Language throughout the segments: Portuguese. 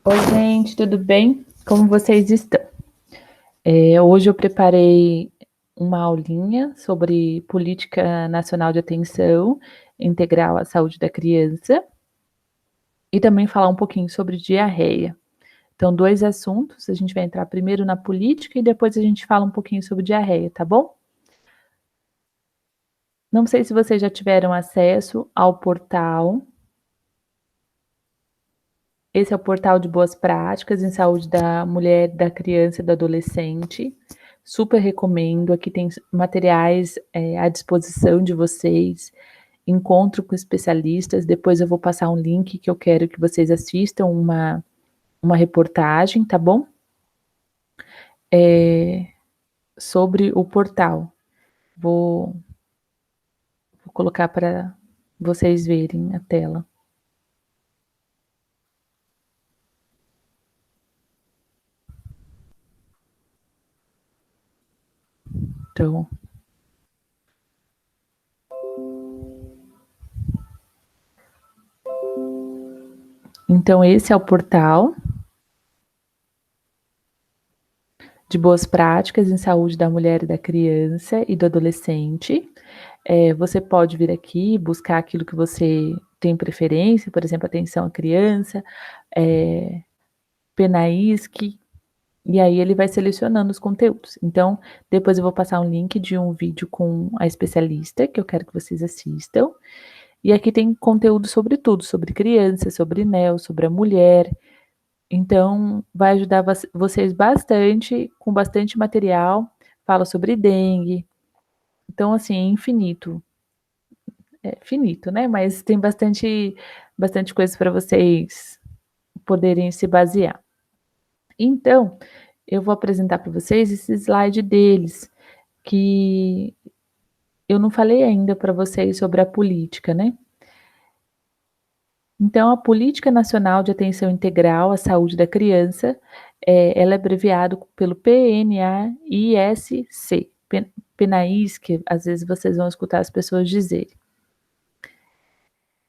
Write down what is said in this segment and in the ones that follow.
Oi, gente, tudo bem? Como vocês estão? Hoje eu preparei uma aulinha sobre Política Nacional de Atenção Integral à Saúde da Criança e também falar um pouquinho sobre diarreia. Então, dois assuntos, a gente vai entrar primeiro na política e depois a gente fala um pouquinho sobre diarreia, tá bom? Não sei se vocês já tiveram acesso ao portal. Esse é o portal de boas práticas em saúde da mulher, da criança e do adolescente. Super recomendo. Aqui tem materiais à disposição de vocês. Encontro com especialistas. Depois eu vou passar um link que eu quero que vocês assistam uma reportagem, tá bom? Sobre o portal. Vou, vou colocar para vocês verem a tela. Então, esse é o portal de boas práticas em saúde da mulher e da criança e do adolescente. Você pode vir aqui buscar aquilo que você tem preferência, por exemplo, atenção à criança, PENAISC, e aí ele vai selecionando os conteúdos. Então, depois eu vou passar um link de um vídeo com a especialista, que eu quero que vocês assistam. E aqui tem conteúdo sobre tudo, sobre criança, sobre NEL, sobre a mulher. Então, vai ajudar vocês bastante, com bastante material. Fala sobre dengue. Então, assim, é infinito. É finito, né? Mas tem bastante coisa para vocês poderem se basear. Então, eu vou apresentar para vocês esse slide deles, que eu não falei ainda para vocês sobre a política, né? Então, a Política Nacional de Atenção Integral à Saúde da Criança, ela é abreviado pelo PNAISC, PNAIS, que às vezes vocês vão escutar as pessoas dizerem.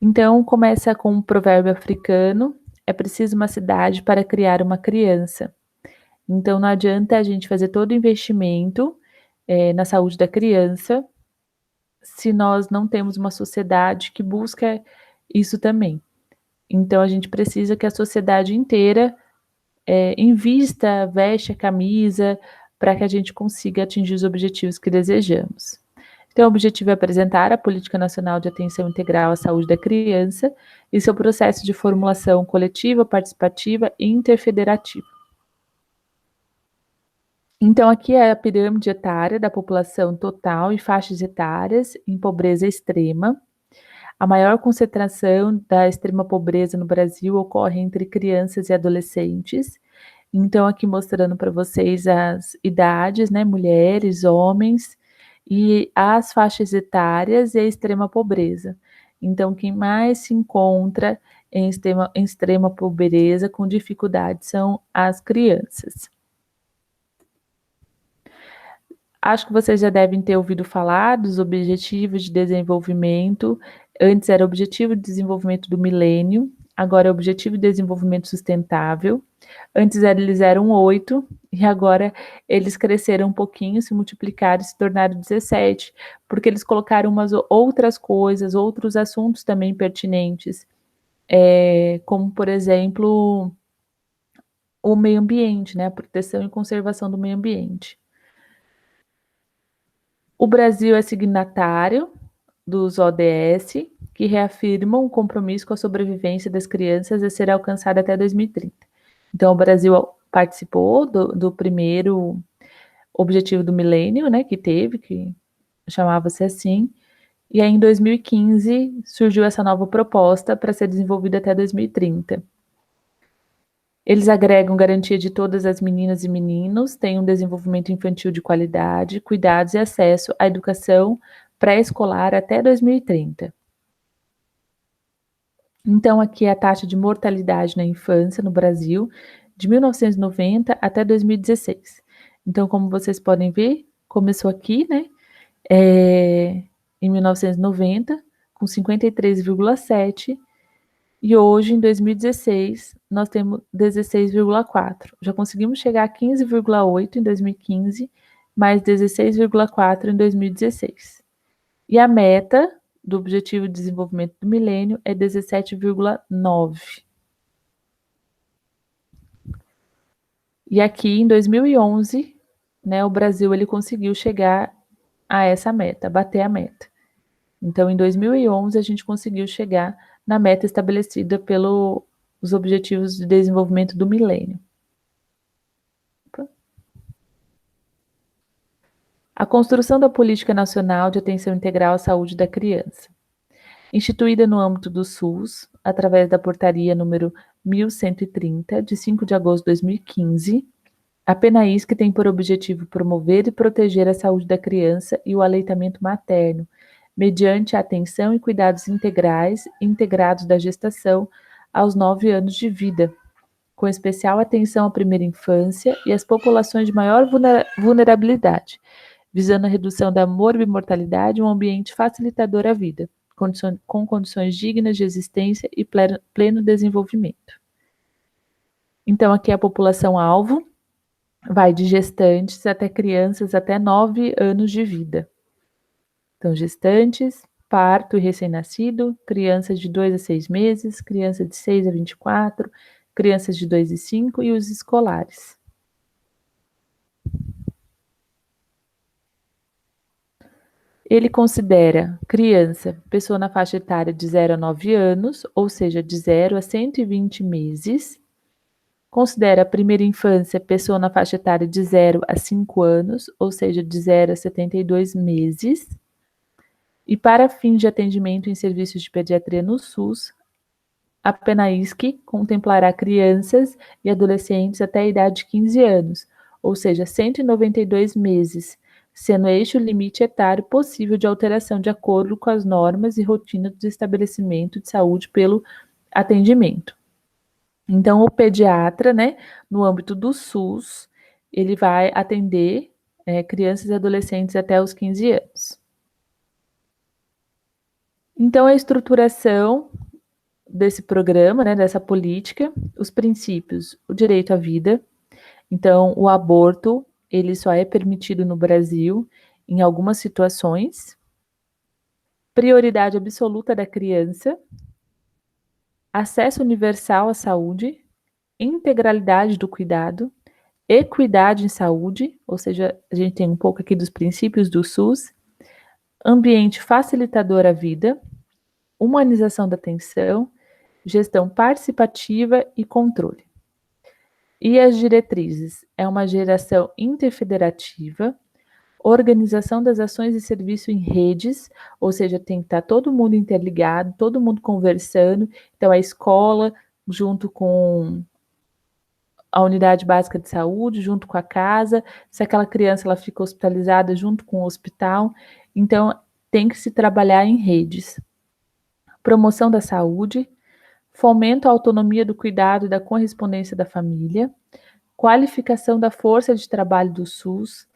Então, começa com um provérbio africano: é preciso uma cidade para criar uma criança. Então, não adianta a gente fazer todo o investimento na saúde da criança se nós não temos uma sociedade que busca isso também. Então, a gente precisa que a sociedade inteira invista, veste a camisa para que a gente consiga atingir os objetivos que desejamos. Então, o objetivo é apresentar a Política Nacional de Atenção Integral à Saúde da Criança e seu processo de formulação coletiva, participativa e interfederativa. Então, aqui é a pirâmide etária da população total e faixas etárias em pobreza extrema. A maior concentração da extrema pobreza no Brasil ocorre entre crianças e adolescentes. Então, aqui mostrando para vocês as idades, né, mulheres, homens, e as faixas etárias e a extrema pobreza. Então, quem mais se encontra em extrema pobreza com dificuldade são as crianças. Acho que vocês já devem ter ouvido falar dos Objetivos de Desenvolvimento. Antes era Objetivo de Desenvolvimento do Milênio, agora é Objetivo de Desenvolvimento Sustentável. Antes eles eram 8 e agora eles cresceram um pouquinho, se multiplicaram e se tornaram 17, porque eles colocaram umas outras coisas, outros assuntos também pertinentes, como, por exemplo, o meio ambiente, né? A proteção e conservação do meio ambiente. O Brasil é signatário dos ODS, que reafirmam o compromisso com a sobrevivência das crianças a ser alcançada até 2030. Então, o Brasil participou do primeiro objetivo do milênio, né, que chamava-se assim, e aí em 2015 surgiu essa nova proposta para ser desenvolvida até 2030. Eles agregam garantia de todas as meninas e meninos têm um desenvolvimento infantil de qualidade, cuidados e acesso à educação pré-escolar até 2030. Então, aqui é a taxa de mortalidade na infância no Brasil, de 1990 até 2016. Então, como vocês podem ver, começou aqui, né, em 1990, com 53,7, E hoje, em 2016, nós temos 16,4. Já conseguimos chegar a 15,8 em 2015, mais 16,4 em 2016. E a meta do Objetivo de Desenvolvimento do Milênio é 17,9. E aqui, em 2011, né, o Brasil ele conseguiu chegar a essa meta, bater a meta. Então, em 2011, a gente conseguiu chegar na meta estabelecida pelos Objetivos de Desenvolvimento do Milênio. A construção da Política Nacional de Atenção Integral à Saúde da Criança. Instituída no âmbito do SUS, através da Portaria número 1130, de 5 de agosto de 2015, a PENAISC tem por objetivo promover e proteger a saúde da criança e o aleitamento materno, mediante a atenção e cuidados integrais e integrados da gestação aos 9 anos de vida, com especial atenção à primeira infância e às populações de maior vulnerabilidade, visando a redução da morbimortalidade e um ambiente facilitador à vida, com condições dignas de existência e pleno desenvolvimento. Então, aqui a população-alvo vai de gestantes até crianças até 9 anos de vida. Então, gestantes, parto e recém-nascido, crianças de 2 a 6 meses, crianças de 6 a 24, crianças de 2 a 5 e os escolares. Ele considera criança, pessoa na faixa etária de 0 a 9 anos, ou seja, de 0 a 120 meses. Considera a primeira infância, pessoa na faixa etária de 0 a 5 anos, ou seja, de 0 a 72 meses. E para fins de atendimento em serviços de pediatria no SUS, a PENAISC contemplará crianças e adolescentes até a idade de 15 anos, ou seja, 192 meses, sendo este o limite etário possível de alteração de acordo com as normas e rotinas do estabelecimento de saúde pelo atendimento. Então, o pediatra, né, no âmbito do SUS, ele vai atender crianças e adolescentes até os 15 anos. Então, a estruturação desse programa, né, dessa política, os princípios, o direito à vida. Então, o aborto, ele só é permitido no Brasil em algumas situações. Prioridade absoluta da criança. Acesso universal à saúde. Integralidade do cuidado. Equidade em saúde, ou seja, a gente tem um pouco aqui dos princípios do SUS. Ambiente facilitador à vida. Humanização da atenção. Gestão participativa e controle. E as diretrizes? É uma geração interfederativa, organização das ações e serviço em redes, ou seja, tem que estar todo mundo interligado, todo mundo conversando. Então, a escola, junto com a unidade básica de saúde, junto com a casa, se aquela criança ela fica hospitalizada, junto com o hospital. Então, tem que se trabalhar em redes. Promoção da saúde, fomento à autonomia do cuidado e da correspondência da família, qualificação da força de trabalho do SUS,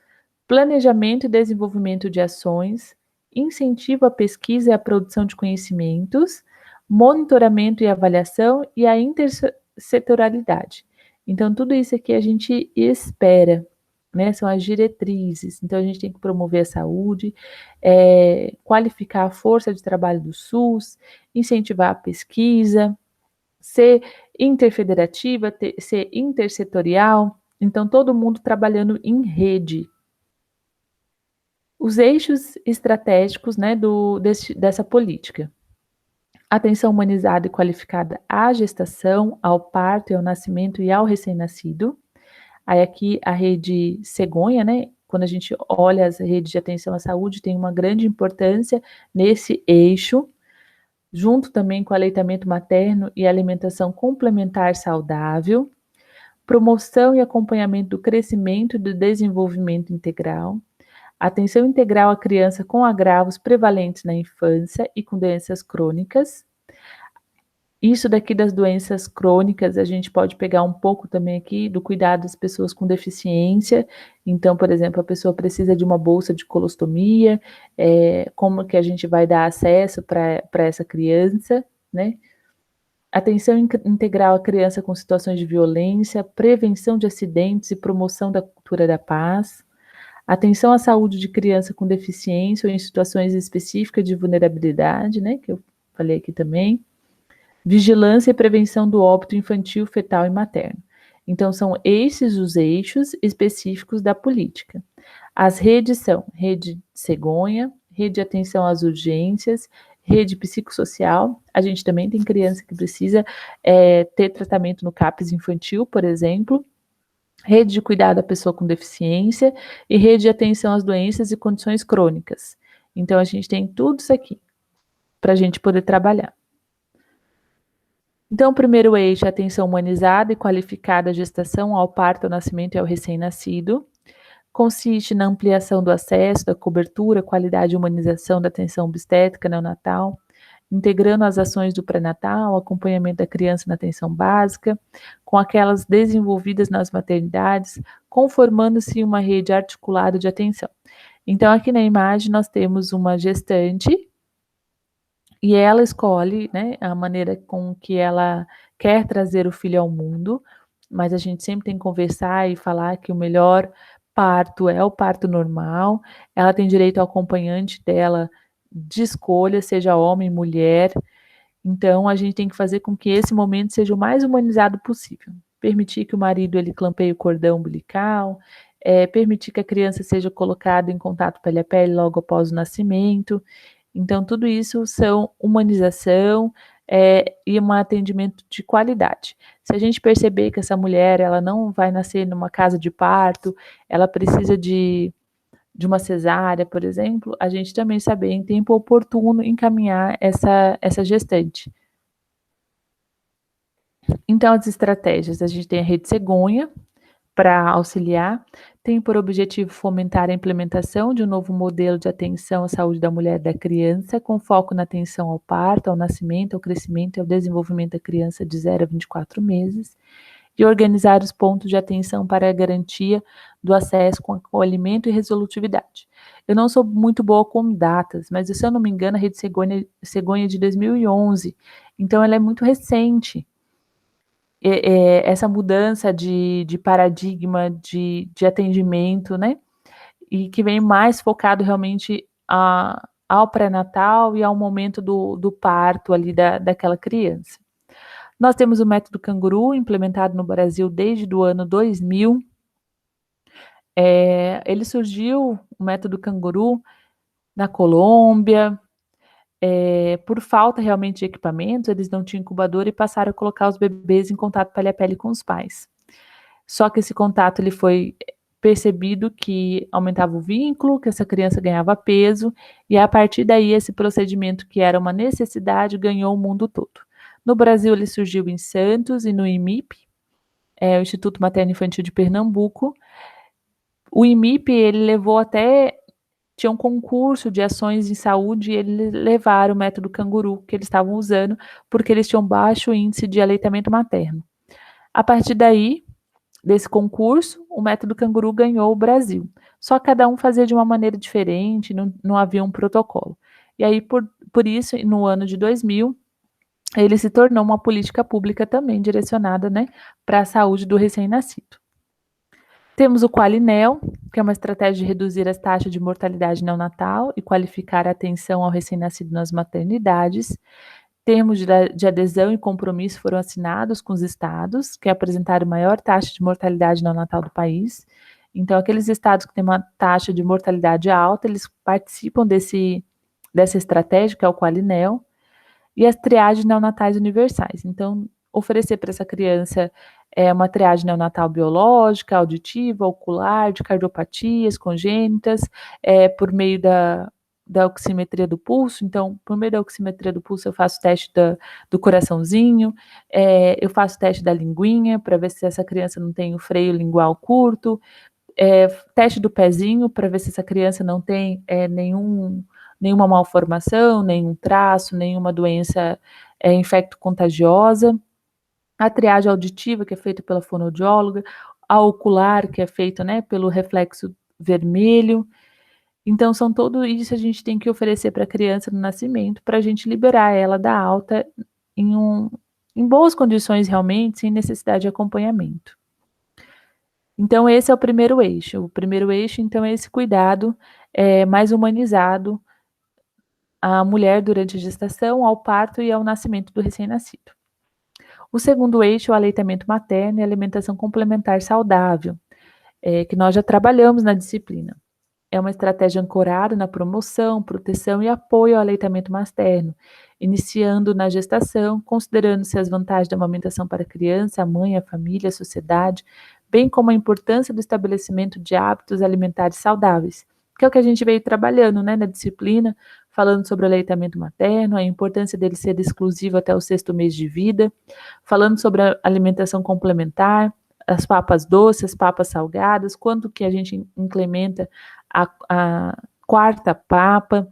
planejamento e desenvolvimento de ações, incentivo à pesquisa e à produção de conhecimentos, monitoramento e avaliação e a intersetorialidade. Então, tudo isso aqui a gente espera, né? São as diretrizes. Então, a gente tem que promover a saúde, qualificar a força de trabalho do SUS, incentivar a pesquisa, ser interfederativa, ser intersetorial, então todo mundo trabalhando em rede. Os eixos estratégicos, né, dessa política. Atenção humanizada e qualificada à gestação, ao parto, ao nascimento e ao recém-nascido. Aí aqui a rede cegonha, né, quando a gente olha as redes de atenção à saúde, tem uma grande importância nesse eixo, junto também com o aleitamento materno e alimentação complementar saudável, promoção e acompanhamento do crescimento e do desenvolvimento integral, atenção integral à criança com agravos prevalentes na infância e com doenças crônicas. Isso daqui das doenças crônicas, a gente pode pegar um pouco também aqui do cuidado das pessoas com deficiência. Então, por exemplo, a pessoa precisa de uma bolsa de colostomia, como que a gente vai dar acesso para essa criança, né? Atenção integral à criança com situações de violência, prevenção de acidentes e promoção da cultura da paz. Atenção à saúde de criança com deficiência ou em situações específicas de vulnerabilidade, né, que eu falei aqui também. Vigilância e prevenção do óbito infantil, fetal e materno. Então, são esses os eixos específicos da política. As redes são rede cegonha, rede de atenção às urgências, rede psicossocial. A gente também tem criança que precisa ter tratamento no CAPS infantil, por exemplo. Rede de cuidado à pessoa com deficiência e rede de atenção às doenças e condições crônicas. Então, a gente tem tudo isso aqui para a gente poder trabalhar. Então, o primeiro eixo é atenção humanizada e qualificada à gestação, ao parto, ao nascimento e ao recém-nascido. Consiste na ampliação do acesso, da cobertura, qualidade e humanização da atenção obstétrica neonatal, integrando as ações do pré-natal, acompanhamento da criança na atenção básica, com aquelas desenvolvidas nas maternidades, conformando-se uma rede articulada de atenção. Então, aqui na imagem, nós temos uma gestante e ela escolhe, né, a maneira com que ela quer trazer o filho ao mundo, mas a gente sempre tem que conversar e falar que o melhor parto é o parto normal. Ela tem direito ao acompanhante dela de escolha, seja homem, mulher. Então, a gente tem que fazer com que esse momento seja o mais humanizado possível. Permitir que o marido ele clampeie o cordão umbilical, permitir que a criança seja colocada em contato pele a pele logo após o nascimento. Então, tudo isso são humanização e um atendimento de qualidade. Se a gente perceber que essa mulher ela não vai nascer numa casa de parto, ela precisa de uma cesárea, por exemplo, a gente também saber em tempo oportuno encaminhar essa gestante. Então, as estratégias, a gente tem a rede cegonha para auxiliar, tem por objetivo fomentar a implementação de um novo modelo de atenção à saúde da mulher e da criança, com foco na atenção ao parto, ao nascimento, ao crescimento e ao desenvolvimento da criança de 0 a 24 meses, e organizar os pontos de atenção para a garantia do acesso com acolhimento e resolutividade. Eu não sou muito boa com datas, mas se eu não me engano, a Rede Cegonha é de 2011, então ela é muito recente. Essa mudança de paradigma de atendimento, né? E que vem mais focado realmente ao pré-natal e ao momento do parto ali daquela criança. Nós temos o método canguru, implementado no Brasil desde o ano 2000. Ele surgiu, o método canguru, na Colômbia. Por falta realmente de equipamentos, eles não tinham incubador e passaram a colocar os bebês em contato pele a pele com os pais. Só que esse contato ele foi percebido que aumentava o vínculo, que essa criança ganhava peso, e a partir daí esse procedimento que era uma necessidade ganhou o mundo todo. No Brasil ele surgiu em Santos e no IMIP, o Instituto Materno Infantil de Pernambuco. O IMIP ele levou até tinha um concurso de ações em saúde e eles levaram o método canguru que eles estavam usando porque eles tinham baixo índice de aleitamento materno. A partir daí, desse concurso, o método canguru ganhou o Brasil. Só cada um fazia de uma maneira diferente, não havia um protocolo. E aí, por isso, no ano de 2000, ele se tornou uma política pública também direcionada, né, para a saúde do recém-nascido. Temos o Qualinel, que é uma estratégia de reduzir as taxas de mortalidade neonatal e qualificar a atenção ao recém-nascido nas maternidades. Termos de adesão e compromisso foram assinados com os estados, que apresentaram maior taxa de mortalidade neonatal do país. Então, aqueles estados que têm uma taxa de mortalidade alta, eles participam dessa estratégia, que é o Qualinel, e as triagens neonatais universais. Então, oferecer para essa criança uma triagem neonatal biológica, auditiva, ocular, de cardiopatias congênitas, por meio da oximetria do pulso. Então, por meio da oximetria do pulso, eu faço teste do coraçãozinho, eu faço teste da linguinha, para ver se essa criança não tem o freio lingual curto, teste do pezinho, para ver se essa criança não tem nenhuma malformação, nenhum traço, nenhuma doença infecto-contagiosa. A triagem auditiva, que é feita pela fonoaudióloga, a ocular, que é feita, né, pelo reflexo vermelho. Então, são tudo isso a gente tem que oferecer para a criança no nascimento, para a gente liberar ela da alta em em boas condições realmente, sem necessidade de acompanhamento. Então esse é o primeiro eixo. O primeiro eixo, então, é esse cuidado, mais humanizado à mulher durante a gestação, ao parto e ao nascimento do recém-nascido. O segundo eixo é o aleitamento materno e alimentação complementar saudável, que nós já trabalhamos na disciplina. É uma estratégia ancorada na promoção, proteção e apoio ao aleitamento materno, iniciando na gestação, considerando-se as vantagens da amamentação para a criança, a mãe, a família, a sociedade, bem como a importância do estabelecimento de hábitos alimentares saudáveis, que é o que a gente veio trabalhando, né, na disciplina, falando sobre o aleitamento materno, a importância dele ser exclusivo até o 6º mês de vida, falando sobre a alimentação complementar, as papas doces, as papas salgadas, quando que a gente implementa a quarta papa,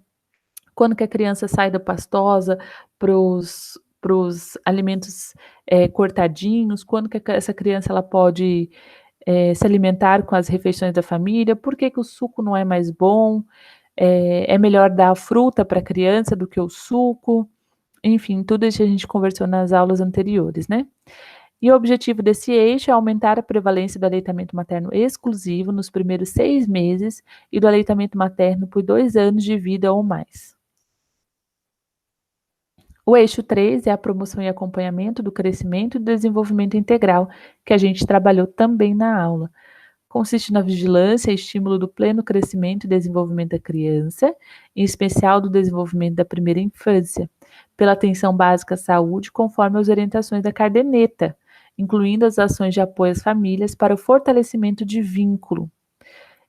quando que a criança sai da pastosa para os alimentos cortadinhos, quando que essa criança ela pode se alimentar com as refeições da família, por que que o suco não é mais bom, é melhor dar a fruta para a criança do que o suco, enfim, tudo isso a gente conversou nas aulas anteriores, né? E o objetivo desse eixo é aumentar a prevalência do aleitamento materno exclusivo nos primeiros 6 meses e do aleitamento materno por 2 anos de vida ou mais. O eixo 3 é a promoção e acompanhamento do crescimento e desenvolvimento integral, que a gente trabalhou também na aula. Consiste na vigilância e estímulo do pleno crescimento e desenvolvimento da criança, em especial do desenvolvimento da primeira infância, pela atenção básica à saúde, conforme as orientações da caderneta, incluindo as ações de apoio às famílias para o fortalecimento de vínculo.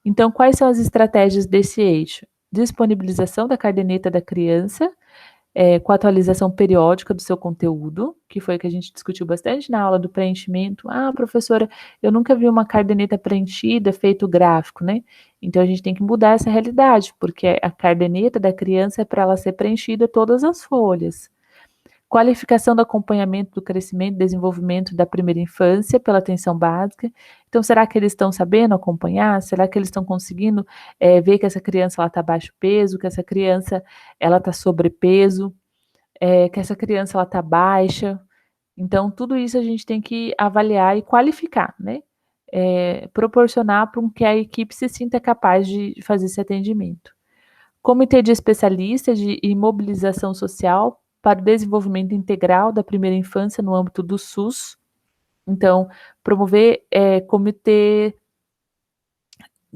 Então, quais são as estratégias desse eixo? Disponibilização da caderneta da criança, com a atualização periódica do seu conteúdo, que foi o que a gente discutiu bastante na aula do preenchimento. Ah, professora, eu nunca vi uma caderneta preenchida, feito gráfico, né? Então a gente tem que mudar essa realidade, porque a caderneta da criança é para ela ser preenchida todas as folhas. Qualificação do acompanhamento do crescimento e desenvolvimento da primeira infância pela atenção básica. Então, será que eles estão sabendo acompanhar? Será que eles estão conseguindo ver que essa criança está baixo peso, que essa criança ela está sobrepeso, que essa criança ela está baixa? Então, tudo isso a gente tem que avaliar e qualificar, né? Proporcionar para que a equipe se sinta capaz de fazer esse atendimento. Comitê de especialistas e mobilização social para o desenvolvimento integral da primeira infância no âmbito do SUS. Então, promover comitê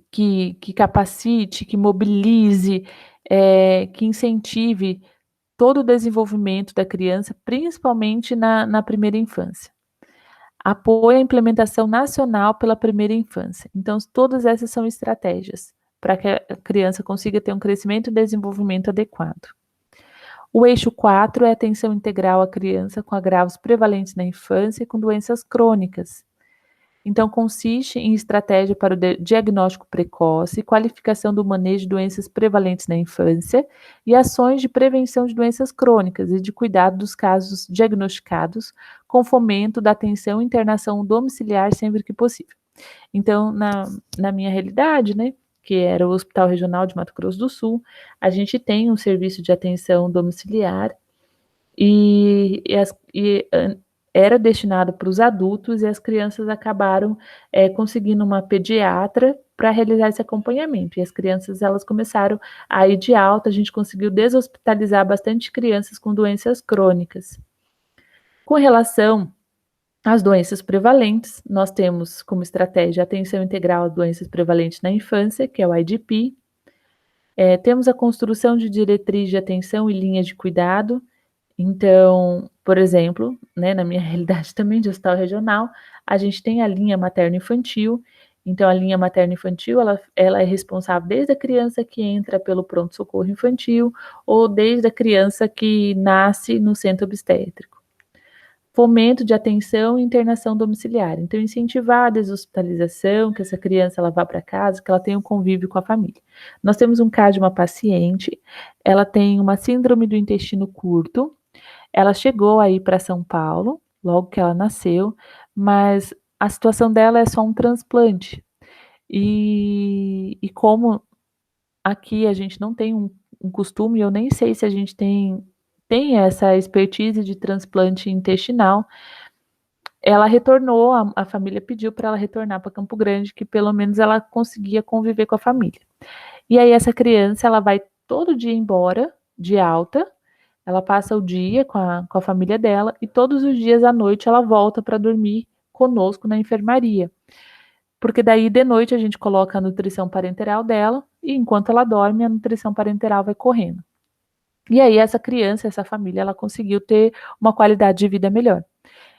que capacite, que mobilize, que incentive todo o desenvolvimento da criança, principalmente na primeira infância. Apoio à implementação nacional pela primeira infância. Então, todas essas são estratégias para que a criança consiga ter um crescimento e desenvolvimento adequado. O eixo 4 é atenção integral à criança com agravos prevalentes na infância e com doenças crônicas. Então, consiste em estratégia para o diagnóstico precoce, qualificação do manejo de doenças prevalentes na infância e ações de prevenção de doenças crônicas e de cuidado dos casos diagnosticados, com fomento da atenção e internação domiciliar sempre que possível. Então, na minha realidade, né, que era o Hospital Regional de Mato Grosso do Sul, a gente tem um serviço de atenção domiciliar e era destinado para os adultos e as crianças acabaram conseguindo uma pediatra para realizar esse acompanhamento. E as crianças elas começaram a ir de alta, a gente conseguiu deshospitalizar bastante crianças com doenças crônicas. Com relação às doenças prevalentes, nós temos como estratégia a atenção integral às doenças prevalentes na infância, que é o IDP. Temos a construção de diretriz de atenção e linhas de cuidado. Então, por exemplo, né, na minha realidade também de hospital regional, a gente tem a linha materno-infantil. Então, a linha materno-infantil, ela é responsável desde a criança que entra pelo pronto-socorro infantil ou desde a criança que nasce no centro obstétrico. Fomento de atenção e internação domiciliar. Então, incentivar a deshospitalização, que essa criança ela vá para casa, que ela tenha um convívio com a família. Nós temos um caso de uma paciente, ela tem uma síndrome do intestino curto, ela chegou aí para São Paulo, logo que ela nasceu, mas a situação dela é só um transplante. E como aqui a gente não tem um costume, eu nem sei se a gente tem tem essa expertise de transplante intestinal, ela retornou, a família pediu para ela retornar para Campo Grande, que pelo menos ela conseguia conviver com a família. E aí essa criança, ela vai todo dia embora, de alta, ela passa o dia com a família dela e todos os dias à noite ela volta para dormir conosco na enfermaria. Porque daí de noite a gente coloca a nutrição parenteral dela e enquanto ela dorme, a nutrição parenteral vai correndo. E aí essa criança, essa família, ela conseguiu ter uma qualidade de vida melhor.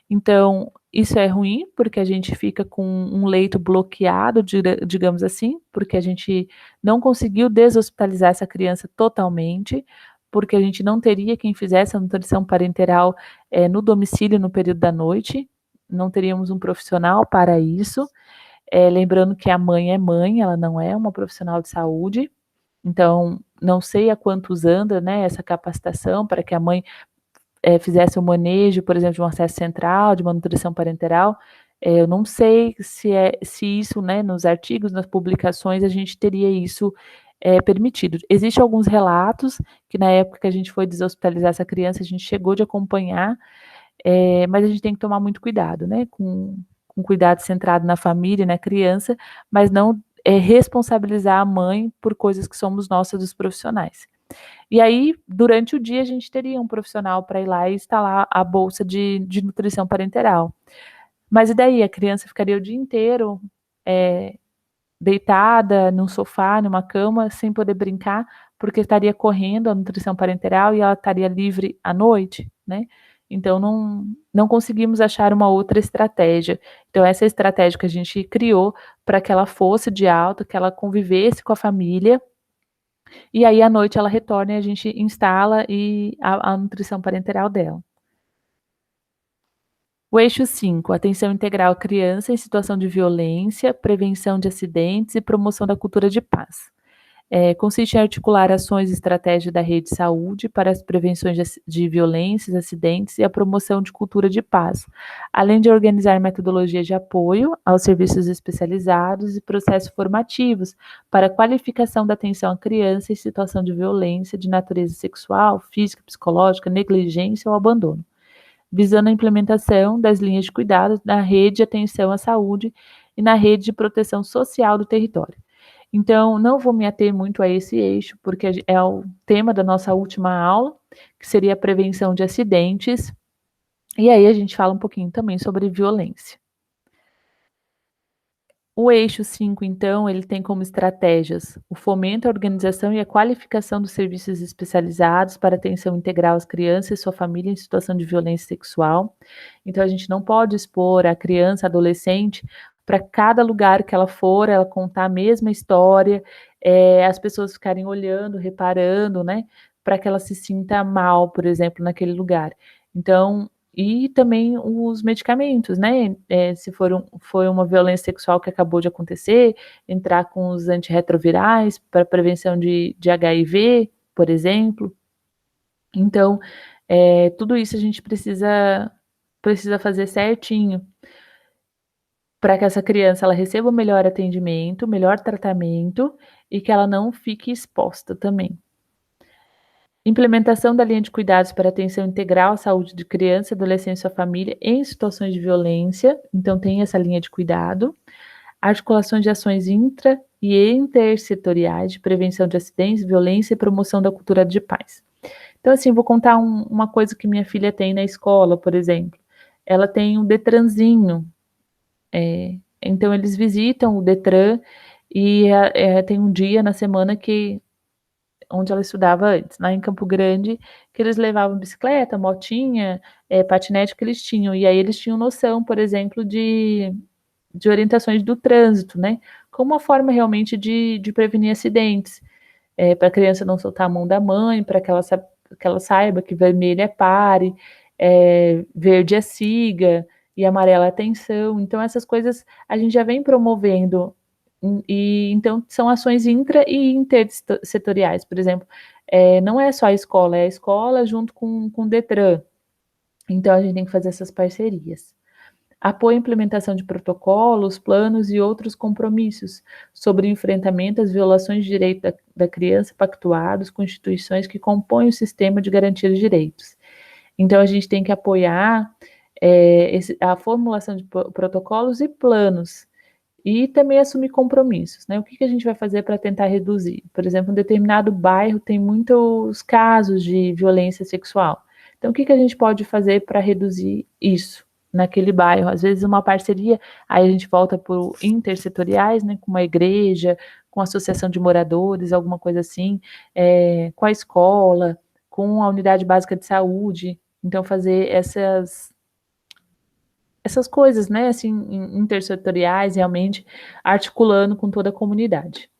Então, isso é ruim, porque a gente fica com um leito bloqueado, digamos assim, porque a gente não conseguiu deshospitalizar essa criança totalmente, porque a gente não teria quem fizesse a nutrição parenteral no domicílio no período da noite, não teríamos um profissional para isso. Lembrando que a mãe é mãe, ela não é uma profissional de saúde, então não sei há quantos anda, né, essa capacitação para que a mãe fizesse o manejo, por exemplo, de um acesso central, de uma nutrição parenteral. Eu não sei se isso, né, nos artigos, nas publicações, a gente teria isso permitido. Existem alguns relatos que na época que a gente foi deshospitalizar essa criança, a gente chegou de acompanhar, mas a gente tem que tomar muito cuidado, né, com cuidado centrado na família e na criança, mas não responsabilizar a mãe por coisas que somos nossas dos profissionais. E aí, durante o dia, a gente teria um profissional para ir lá e instalar a bolsa de nutrição parenteral. Mas e daí? A criança ficaria o dia inteiro deitada num sofá, numa cama, sem poder brincar, porque estaria correndo a nutrição parenteral e ela estaria livre à noite, né? Então, não conseguimos achar uma outra estratégia. Então, essa estratégia que a gente criou para que ela fosse de alta, que ela convivesse com a família, e aí à noite ela retorna e a gente instala a nutrição parenteral dela. O eixo 5, atenção integral à criança em situação de violência, prevenção de acidentes e promoção da cultura de paz. Consiste em articular ações e estratégias da rede de saúde para as prevenções de violências, acidentes e a promoção de cultura de paz, além de organizar metodologias de apoio aos serviços especializados e processos formativos para a qualificação da atenção à criança em situação de violência de natureza sexual, física, psicológica, negligência ou abandono, visando a implementação das linhas de cuidados na rede de atenção à saúde e na rede de proteção social do território. Então, não vou me ater muito a esse eixo, porque é o tema da nossa última aula, que seria a prevenção de acidentes, e aí a gente fala um pouquinho também sobre violência. O eixo 5, então, ele tem como estratégias o fomento, a organização e a qualificação dos serviços especializados para atenção integral às crianças e sua família em situação de violência sexual. Então, a gente não pode expor a criança, adolescente, para cada lugar que ela for, ela contar a mesma história, as pessoas ficarem olhando, reparando, né, para que ela se sinta mal, por exemplo, naquele lugar. Então, e também os medicamentos, né? Se foi uma violência sexual que acabou de acontecer, entrar com os antirretrovirais para prevenção de HIV, por exemplo. Então, tudo isso a gente precisa fazer certinho para que essa criança ela receba o melhor atendimento, o melhor tratamento e que ela não fique exposta também. Implementação da linha de cuidados para atenção integral à saúde de criança, adolescente e sua família em situações de violência. Então, tem essa linha de cuidado. Articulações de ações intra e intersetoriais de prevenção de acidentes, violência e promoção da cultura de paz. Então, assim, vou contar uma coisa que minha filha tem na escola, por exemplo. Ela tem um Detranzinho. Então, eles visitam o Detran e tem um dia na semana onde ela estudava antes, lá em Campo Grande, que eles levavam bicicleta, motinha, patinete que eles tinham, e aí eles tinham noção, por exemplo, de orientações do trânsito, né, como uma forma realmente de prevenir acidentes, para a criança não soltar a mão da mãe, para que ela saiba que vermelho é pare, verde é siga, e amarelo é atenção, então essas coisas a gente já vem promovendo. E então são ações intra e intersetoriais, por exemplo, não é só é a escola junto com o Detran. Então a gente tem que fazer essas parcerias. Apoia a implementação de protocolos, planos e outros compromissos sobre enfrentamento às violações de direito da criança pactuados com instituições que compõem o sistema de garantia de direitos. Então, a gente tem que apoiar a formulação de protocolos e planos, e também assumir compromissos, né? O que a gente vai fazer para tentar reduzir? Por exemplo, um determinado bairro tem muitos casos de violência sexual. Então, o que a gente pode fazer para reduzir isso naquele bairro? Às vezes, uma parceria, aí a gente volta para intersetoriais, né? Com uma igreja, com a associação de moradores, alguma coisa assim, com a escola, com a unidade básica de saúde. Então, fazer essas coisas, né, assim, intersetoriais, realmente, articulando com toda a comunidade.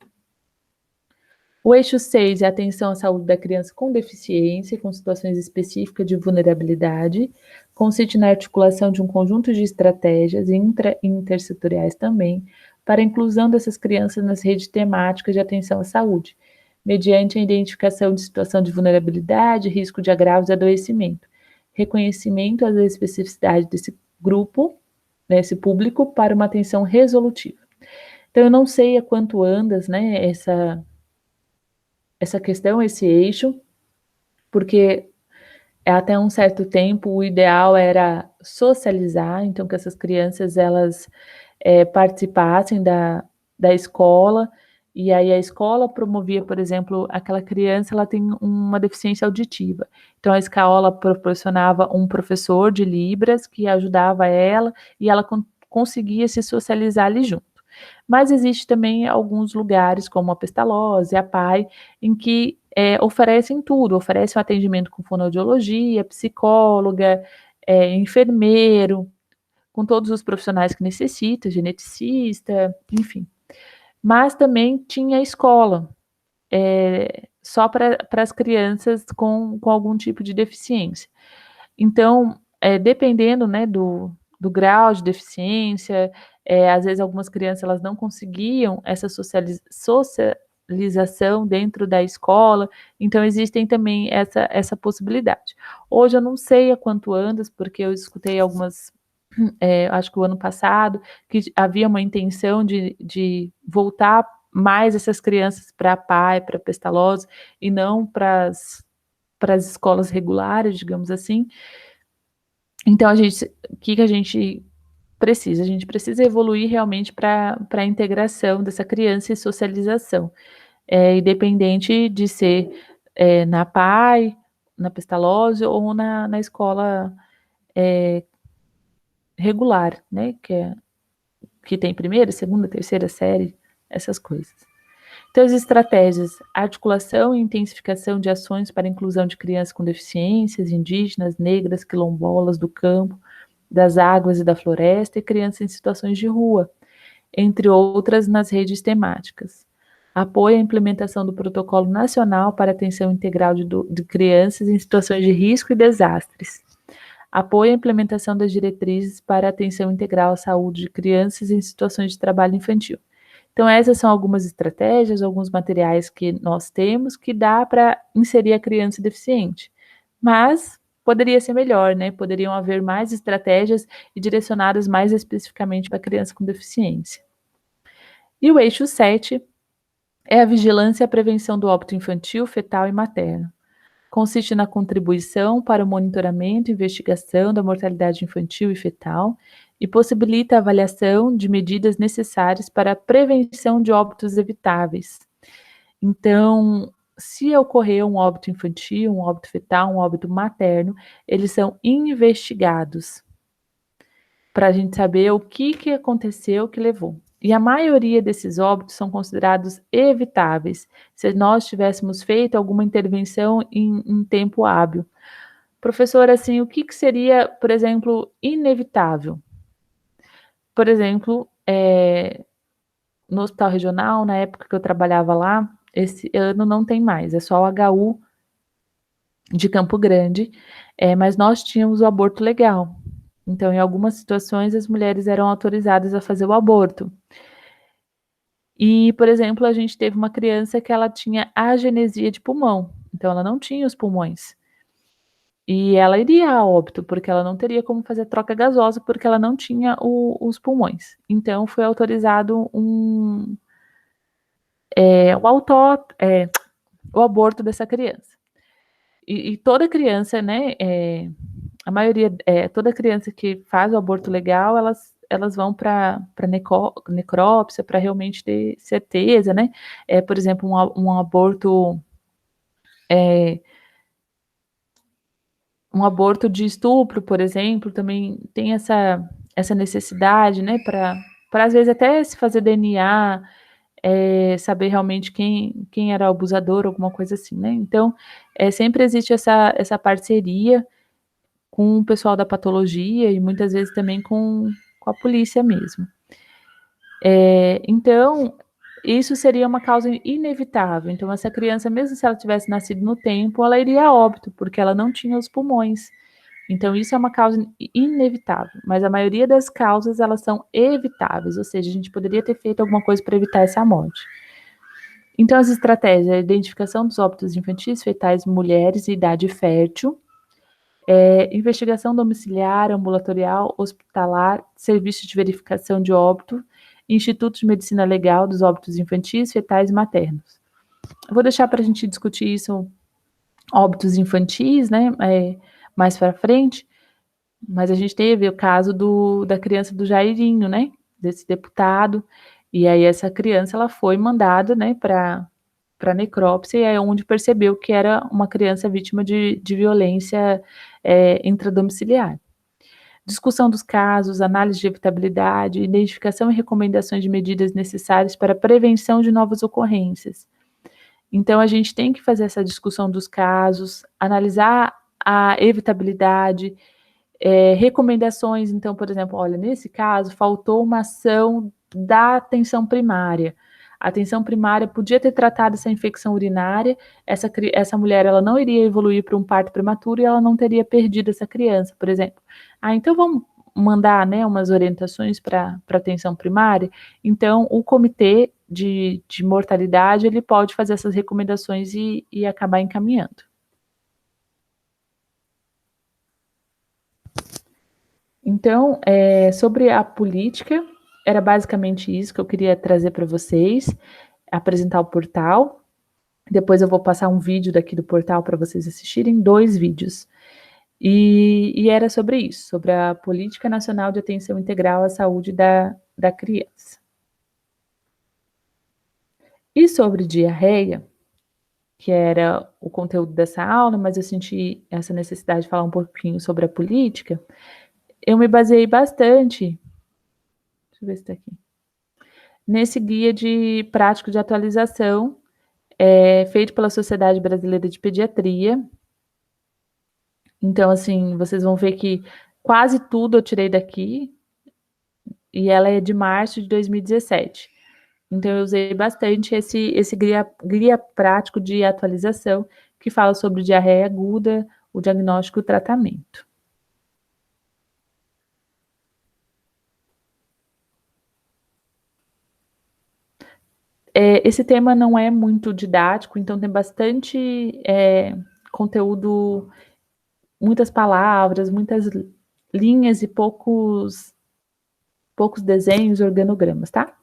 O eixo 6 é a atenção à saúde da criança com deficiência, com situações específicas de vulnerabilidade, consiste na articulação de um conjunto de estratégias intersetoriais também, para a inclusão dessas crianças nas redes temáticas de atenção à saúde, mediante a identificação de situação de vulnerabilidade, risco de agravos e adoecimento, reconhecimento das especificidades desse grupo, desse público, para uma atenção resolutiva. Então, eu não sei há quanto andas, né, essa questão, esse eixo, porque até um certo tempo o ideal era socializar, então que essas crianças elas participassem da escola, e aí a escola promovia, por exemplo, aquela criança ela tem uma deficiência auditiva, então a escola proporcionava um professor de Libras que ajudava ela, e ela conseguia se socializar ali junto. Mas existe também alguns lugares, como a Pestalozzi, a PAI, em que oferecem tudo, oferecem o atendimento com fonoaudiologia, psicóloga, enfermeiro, com todos os profissionais que necessita, geneticista, enfim. Mas também tinha escola, só para as crianças com algum tipo de deficiência. Então, dependendo, né, do grau de deficiência, às vezes algumas crianças elas não conseguiam essa socialização dentro da escola, então existem também essa possibilidade. Hoje eu não sei há quanto andas, porque eu escutei algumas, acho que o ano passado, que havia uma intenção de voltar mais essas crianças para a PAI, para a Pestalozzi, e não para as escolas regulares, digamos assim. Então, o que a gente precisa? A gente precisa evoluir realmente para a integração dessa criança e socialização, independente de ser na PAI, na Pestalozzi ou na escola regular, né? Que tem primeira, segunda, terceira série, essas coisas. Então, as estratégias: articulação e intensificação de ações para a inclusão de crianças com deficiências, indígenas, negras, quilombolas do campo, das águas e da floresta e crianças em situações de rua, entre outras nas redes temáticas. Apoio à implementação do Protocolo Nacional para Atenção Integral de Crianças em Situações de Risco e Desastres. Apoio à implementação das diretrizes para a atenção integral à saúde de crianças em situações de trabalho infantil. Então, essas são algumas estratégias, alguns materiais que nós temos que dá para inserir a criança deficiente. Mas poderia ser melhor, né? Poderiam haver mais estratégias e direcionadas mais especificamente para a criança com deficiência. E o eixo 7 é a vigilância e a prevenção do óbito infantil, fetal e materno. Consiste na contribuição para o monitoramento e investigação da mortalidade infantil e fetal e possibilita a avaliação de medidas necessárias para a prevenção de óbitos evitáveis. Então, se ocorrer um óbito infantil, um óbito fetal, um óbito materno, eles são investigados para a gente saber o que aconteceu, que levou. E a maioria desses óbitos são considerados evitáveis, se nós tivéssemos feito alguma intervenção em tempo hábil. Professor, assim, o que seria, por exemplo, inevitável? Por exemplo, no hospital regional, na época que eu trabalhava lá, esse ano não tem mais, é só o HU de Campo Grande, mas nós tínhamos o aborto legal. Então, em algumas situações, as mulheres eram autorizadas a fazer o aborto. E, por exemplo, a gente teve uma criança que ela tinha agenesia de pulmão, então ela não tinha os pulmões. e ela iria a óbito, porque ela não teria como fazer troca gasosa, porque ela não tinha os pulmões. Então, foi autorizado o, autó, o aborto dessa criança. E toda criança, né, a maioria, toda criança que faz o aborto legal, elas vão para necrópsia para realmente ter certeza, né? Por exemplo, é, um aborto de estupro, por exemplo, também tem essa necessidade, né? Para às vezes até se fazer DNA, saber realmente quem era o abusador, alguma coisa assim, né? Então, sempre existe essa parceria com o pessoal da patologia e muitas vezes também com a polícia mesmo. Então, isso seria uma causa inevitável. Então, essa criança, mesmo se ela tivesse nascido no tempo, ela iria a óbito, porque ela não tinha os pulmões. Então, isso é uma causa inevitável. Mas a maioria das causas, elas são evitáveis, ou seja, a gente poderia ter feito alguma coisa para evitar essa morte. Então, as estratégias, a identificação dos óbitos infantis fetais em mulheres em idade fértil, investigação domiciliar, ambulatorial, hospitalar, serviço de verificação de óbito, Instituto de Medicina Legal dos óbitos infantis, fetais e maternos. Eu vou deixar para a gente discutir isso, óbitos infantis, né, mais para frente, mas a gente teve o caso da criança do Jairinho, né, desse deputado, e aí essa criança ela foi mandada, né, para necrópsia, e é onde percebeu que era uma criança vítima de violência intradomiciliar. Discussão dos casos, análise de evitabilidade, identificação e recomendações de medidas necessárias para a prevenção de novas ocorrências. Então, a gente tem que fazer essa discussão dos casos, analisar a evitabilidade, recomendações. Então, por exemplo, olha, nesse caso, faltou uma ação da atenção primária. A atenção primária podia ter tratado essa infecção urinária, essa mulher ela não iria evoluir para um parto prematuro e ela não teria perdido essa criança, por exemplo. Então vamos mandar, né, umas orientações para a atenção primária. Então, o comitê de mortalidade, ele pode fazer essas recomendações e acabar encaminhando. Então, sobre a política, era basicamente isso que eu queria trazer para vocês, apresentar o portal. Depois eu vou passar um vídeo daqui do portal para vocês assistirem, 2 vídeos. E era sobre isso, sobre a Política Nacional de Atenção Integral à Saúde da Criança. E sobre diarreia, que era o conteúdo dessa aula, mas eu senti essa necessidade de falar um pouquinho sobre a política, eu me baseei bastante, deixa eu ver se está aqui, nesse guia prático de atualização, feito pela Sociedade Brasileira de Pediatria. Então, assim, vocês vão ver que quase tudo eu tirei daqui, e ela é de março de 2017. Então, eu usei bastante esse guia prático de atualização, que fala sobre diarreia aguda, o diagnóstico e o tratamento. Esse tema não é muito didático, então tem bastante conteúdo, muitas palavras, muitas linhas e poucos desenhos, organogramas, tá?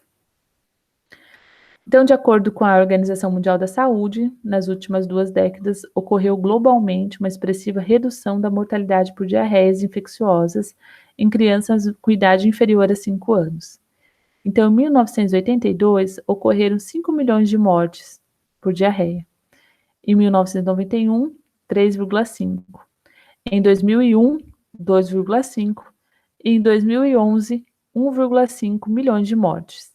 Então, de acordo com a Organização Mundial da Saúde, nas últimas 2 décadas, ocorreu globalmente uma expressiva redução da mortalidade por diarreias infecciosas em crianças com idade inferior a 5 anos. Então, em 1982, ocorreram 5 milhões de mortes por diarreia. Em 1991, 3,5. Em 2001, 2,5. E em 2011, 1,5 milhões de mortes.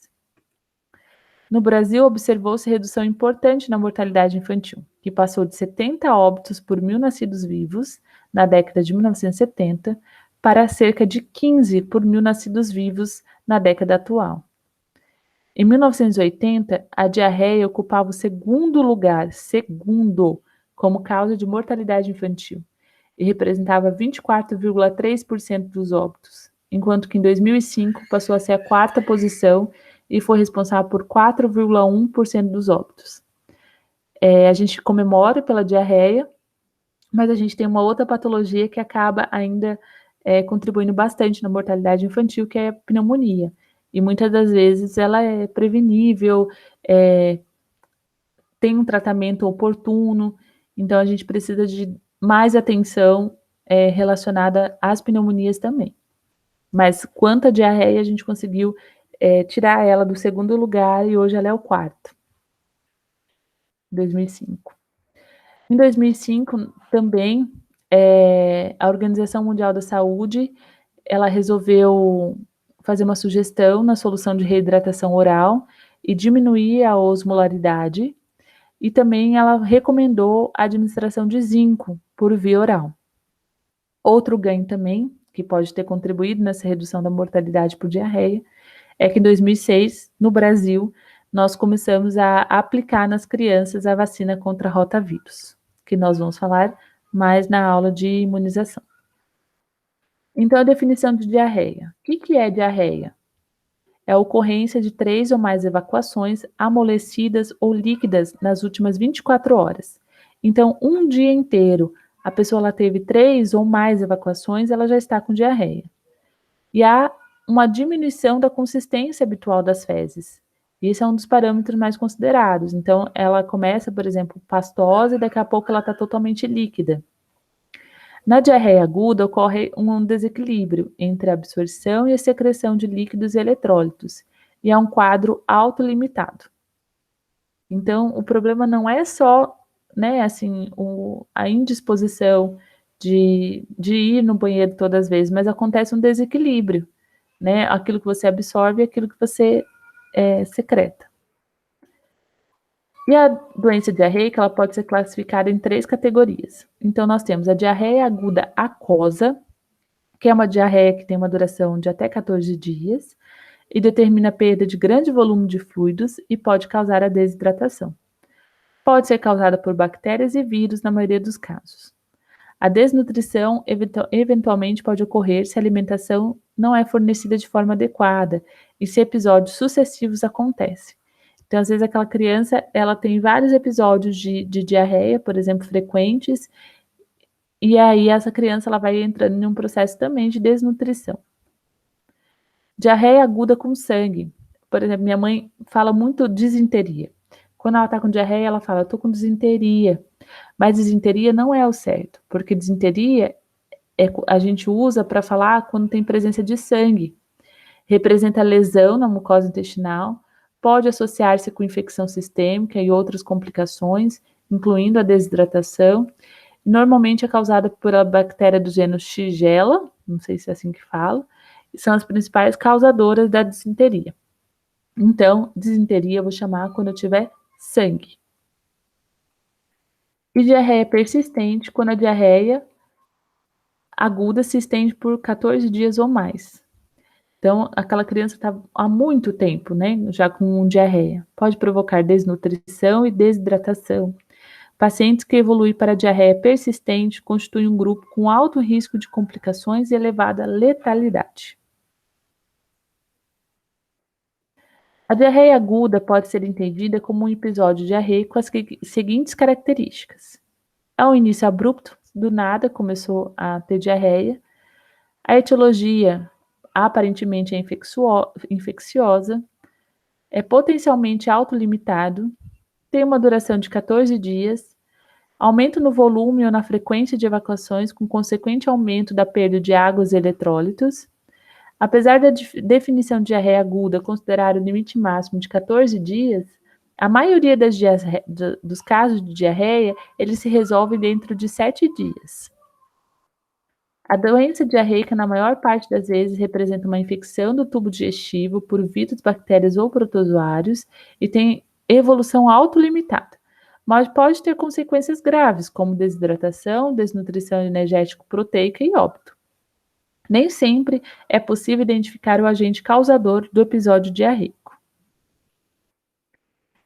No Brasil, observou-se redução importante na mortalidade infantil, que passou de 70 óbitos por 1.000 nascidos vivos na década de 1970 para cerca de 15 por 1.000 nascidos vivos na década atual. Em 1980, a diarreia ocupava o segundo lugar, como causa de mortalidade infantil, e representava 24,3% dos óbitos, enquanto que em 2005 passou a ser a 4ª posição e foi responsável por 4,1% dos óbitos. A gente comemora pela diarreia, Mas a gente tem uma outra patologia que acaba ainda contribuindo bastante na mortalidade infantil, que é a pneumonia. E muitas das vezes ela é prevenível, tem um tratamento oportuno, então a gente precisa de mais atenção relacionada às pneumonias também. Mas quanto à diarreia, a gente conseguiu tirar ela do segundo lugar e hoje ela é o quarto, em 2005. Em 2005 também, a Organização Mundial da Saúde, ela resolveu fazer uma sugestão na solução de reidratação oral e diminuir a osmolaridade, e também ela recomendou a administração de zinco por via oral. Outro ganho também, que pode ter contribuído nessa redução da mortalidade por diarreia, é que em 2006, no Brasil, nós começamos a aplicar nas crianças a vacina contra rotavírus, que nós vamos falar mais na aula de imunização. Então, a definição de diarreia. O que é diarreia? É a ocorrência de 3 ou mais evacuações amolecidas ou líquidas nas últimas 24 horas. Então, um dia inteiro, a pessoa ela teve 3 ou mais evacuações, ela já está com diarreia. E há uma diminuição da consistência habitual das fezes. Esse é um dos parâmetros mais considerados. Então, ela começa, por exemplo, pastosa e daqui a pouco ela está totalmente líquida. Na diarreia aguda, ocorre um desequilíbrio entre a absorção e a secreção de líquidos e eletrólitos, e é um quadro autolimitado. Então, o problema não é só, né, assim, a indisposição de ir no banheiro todas as vezes, mas acontece um desequilíbrio, né? Aquilo que você absorve e aquilo que você secreta. E a doença diarreica, ela pode ser classificada em 3 categorias. Então, nós temos a diarreia aguda aquosa, que é uma diarreia que tem uma duração de até 14 dias e determina a perda de grande volume de fluidos e pode causar a desidratação. Pode ser causada por bactérias e vírus na maioria dos casos. A desnutrição eventualmente pode ocorrer se a alimentação não é fornecida de forma adequada e se episódios sucessivos acontecem. Então, às vezes, aquela criança ela tem vários episódios de diarreia, por exemplo, frequentes, e aí essa criança ela vai entrando em um processo também de desnutrição. Diarreia aguda com sangue. Por exemplo, minha mãe fala muito disenteria. Quando ela está com diarreia, ela fala, eu estou com disenteria. Mas disenteria não é o certo, porque disenteria a gente usa para falar quando tem presença de sangue. Representa lesão na mucosa intestinal, pode associar-se com infecção sistêmica e outras complicações, incluindo a desidratação. Normalmente é causada por a bactéria do gênero Shigella, não sei se é assim que fala, e são as principais causadoras da disenteria. Então, disenteria eu vou chamar quando eu tiver sangue. E diarreia persistente, quando a diarreia aguda se estende por 14 dias ou mais. Então, aquela criança está há muito tempo, né, já com diarreia. Pode provocar desnutrição e desidratação. Pacientes que evoluem para diarreia persistente constituem um grupo com alto risco de complicações e elevada letalidade. A diarreia aguda pode ser entendida como um episódio diarreico com as seguintes características. É um início abrupto, do nada começou a ter diarreia. A etiologia aparentemente é infecciosa, é potencialmente autolimitado, tem uma duração de 14 dias, aumento no volume ou na frequência de evacuações com consequente aumento da perda de águas e eletrólitos. Apesar da definição de diarreia aguda considerar o limite máximo de 14 dias, a maioria dos casos de diarreia, eles se resolvem dentro de 7 dias. A doença diarreica, na maior parte das vezes, representa uma infecção do tubo digestivo por vírus, bactérias ou protozoários e tem evolução autolimitada, mas pode ter consequências graves, como desidratação, desnutrição energético-proteica e óbito. Nem sempre é possível identificar o agente causador do episódio diarreico.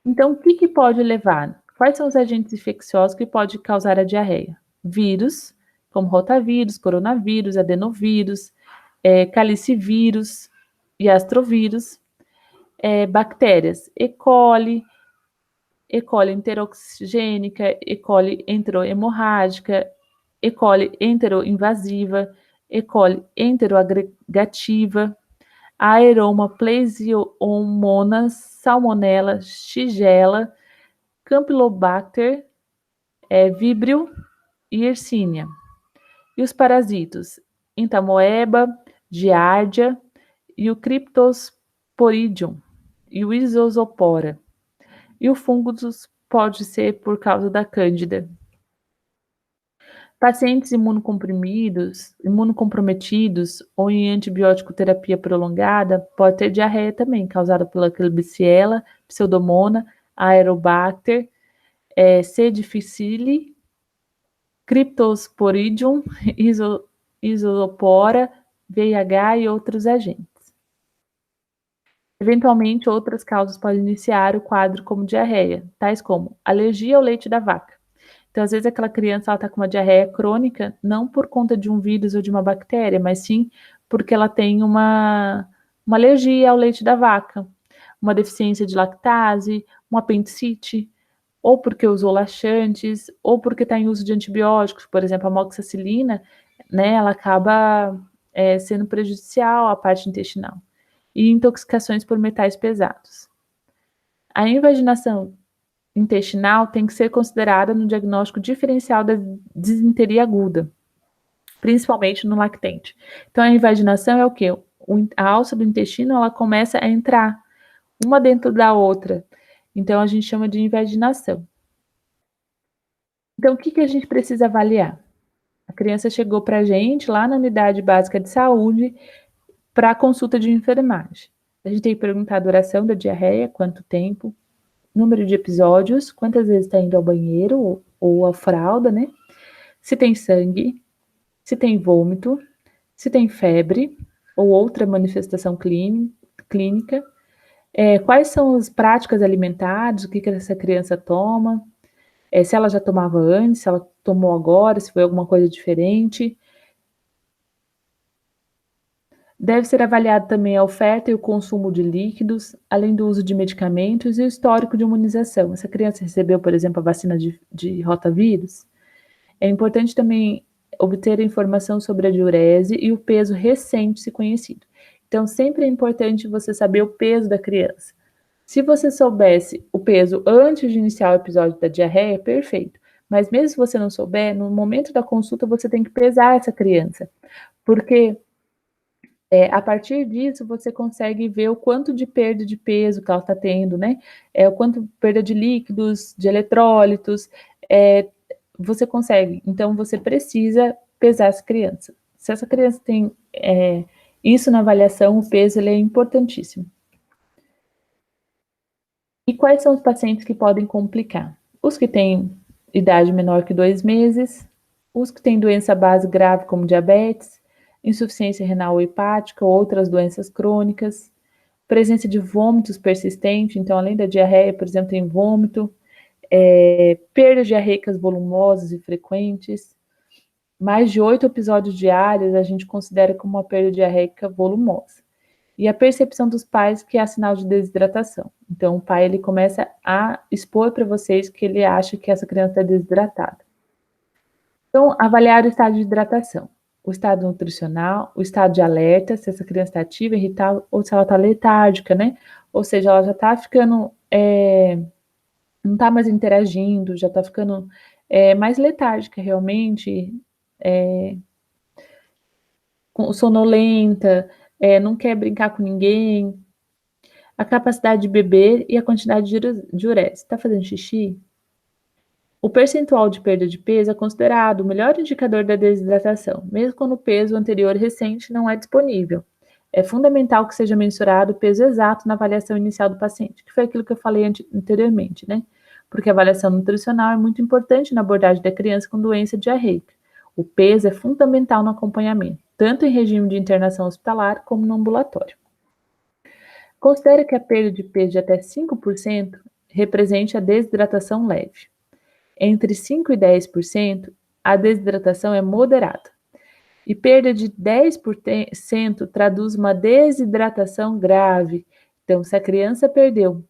Então, o que pode levar? Quais são os agentes infecciosos que podem causar a diarreia? Vírus, como rotavírus, coronavírus, adenovírus, calicivírus e astrovírus. Bactérias, E. coli enteroxigênica, E. coli enterohemorrágica, E. coli enteroinvasiva, E. coli enteroagregativa, Aeroma plesiomonas, Salmonella, Shigella, Campylobacter, Vibrio e Yersinia. E os parasitos? Entamoeba, Giardia e o Cryptosporidium e o Isosopora. E o fungo pode ser por causa da Cândida. Pacientes imunocomprometidos ou em antibiótico terapia prolongada pode ter diarreia também, causada pela Klebsiella, Pseudomonas, Aerobacter, C. difficile, Cryptosporidium, Isopora, VIH e outros agentes. Eventualmente, outras causas podem iniciar o quadro como diarreia, tais como alergia ao leite da vaca. Então, às vezes, aquela criança está com uma diarreia crônica, não por conta de um vírus ou de uma bactéria, mas sim porque ela tem uma alergia ao leite da vaca, uma deficiência de lactase, uma apendicite, ou porque usou laxantes, ou porque está em uso de antibióticos, por exemplo, a amoxicilina, né, ela acaba sendo prejudicial à parte intestinal. E intoxicações por metais pesados. A invaginação intestinal tem que ser considerada no diagnóstico diferencial da disenteria aguda, principalmente no lactente. Então, a invaginação é o quê? A alça do intestino, ela começa a entrar uma dentro da outra. Então, a gente chama de invaginação. Então, o que a gente precisa avaliar? A criança chegou para a gente lá na unidade básica de saúde para a consulta de enfermagem. A gente tem que perguntar a duração da diarreia, quanto tempo, número de episódios, quantas vezes está indo ao banheiro ou a fralda, né? Se tem sangue, se tem vômito, se tem febre ou outra manifestação clínica, quais são as práticas alimentares, o que essa criança toma, se ela já tomava antes, se ela tomou agora, se foi alguma coisa diferente. Deve ser avaliado também a oferta e o consumo de líquidos, além do uso de medicamentos e o histórico de imunização. Essa criança recebeu, por exemplo, a vacina de rotavírus. É importante também obter a informação sobre a diurese e o peso recente, se conhecido. Então, sempre é importante você saber o peso da criança. Se você soubesse o peso antes de iniciar o episódio da diarreia, perfeito. Mas mesmo se você não souber, no momento da consulta você tem que pesar essa criança. Porque a partir disso, você consegue ver o quanto de perda de peso que ela está tendo, né? O quanto de perda de líquidos, de eletrólitos, você consegue. Então, você precisa pesar essa criança. Se essa criança tem isso na avaliação, o peso ele é importantíssimo. E quais são os pacientes que podem complicar? Os que têm idade menor que 2 meses, os que têm doença base grave como diabetes, insuficiência renal ou hepática ou outras doenças crônicas, presença de vômitos persistentes, então além da diarreia, por exemplo, tem vômito, perdas diarreicas volumosas e frequentes, mais de 8 episódios diários a gente considera como uma perda diarreica volumosa. E a percepção dos pais que há sinal de desidratação. Então, o pai ele começa a expor para vocês que ele acha que essa criança está desidratada. Então, avaliar o estado de hidratação, o estado nutricional, o estado de alerta, se essa criança está ativa, irritada, ou se ela está letárgica, né? Ou seja, ela já está ficando, não está mais interagindo, já está ficando mais letárgica realmente, sonolenta, não quer brincar com ninguém, a capacidade de beber e a quantidade de diurese. Está fazendo xixi? O percentual de perda de peso é considerado o melhor indicador da desidratação, mesmo quando o peso anterior recente não é disponível. É fundamental que seja mensurado o peso exato na avaliação inicial do paciente, que foi aquilo que eu falei anteriormente, né? Porque a avaliação nutricional é muito importante na abordagem da criança com doença diarreica. O peso é fundamental no acompanhamento, tanto em regime de internação hospitalar como no ambulatório. Considere que a perda de peso de até 5% represente a desidratação leve. Entre 5% e 10%, a desidratação é moderada. E perda de 10% traduz uma desidratação grave. Então, se a criança perdeu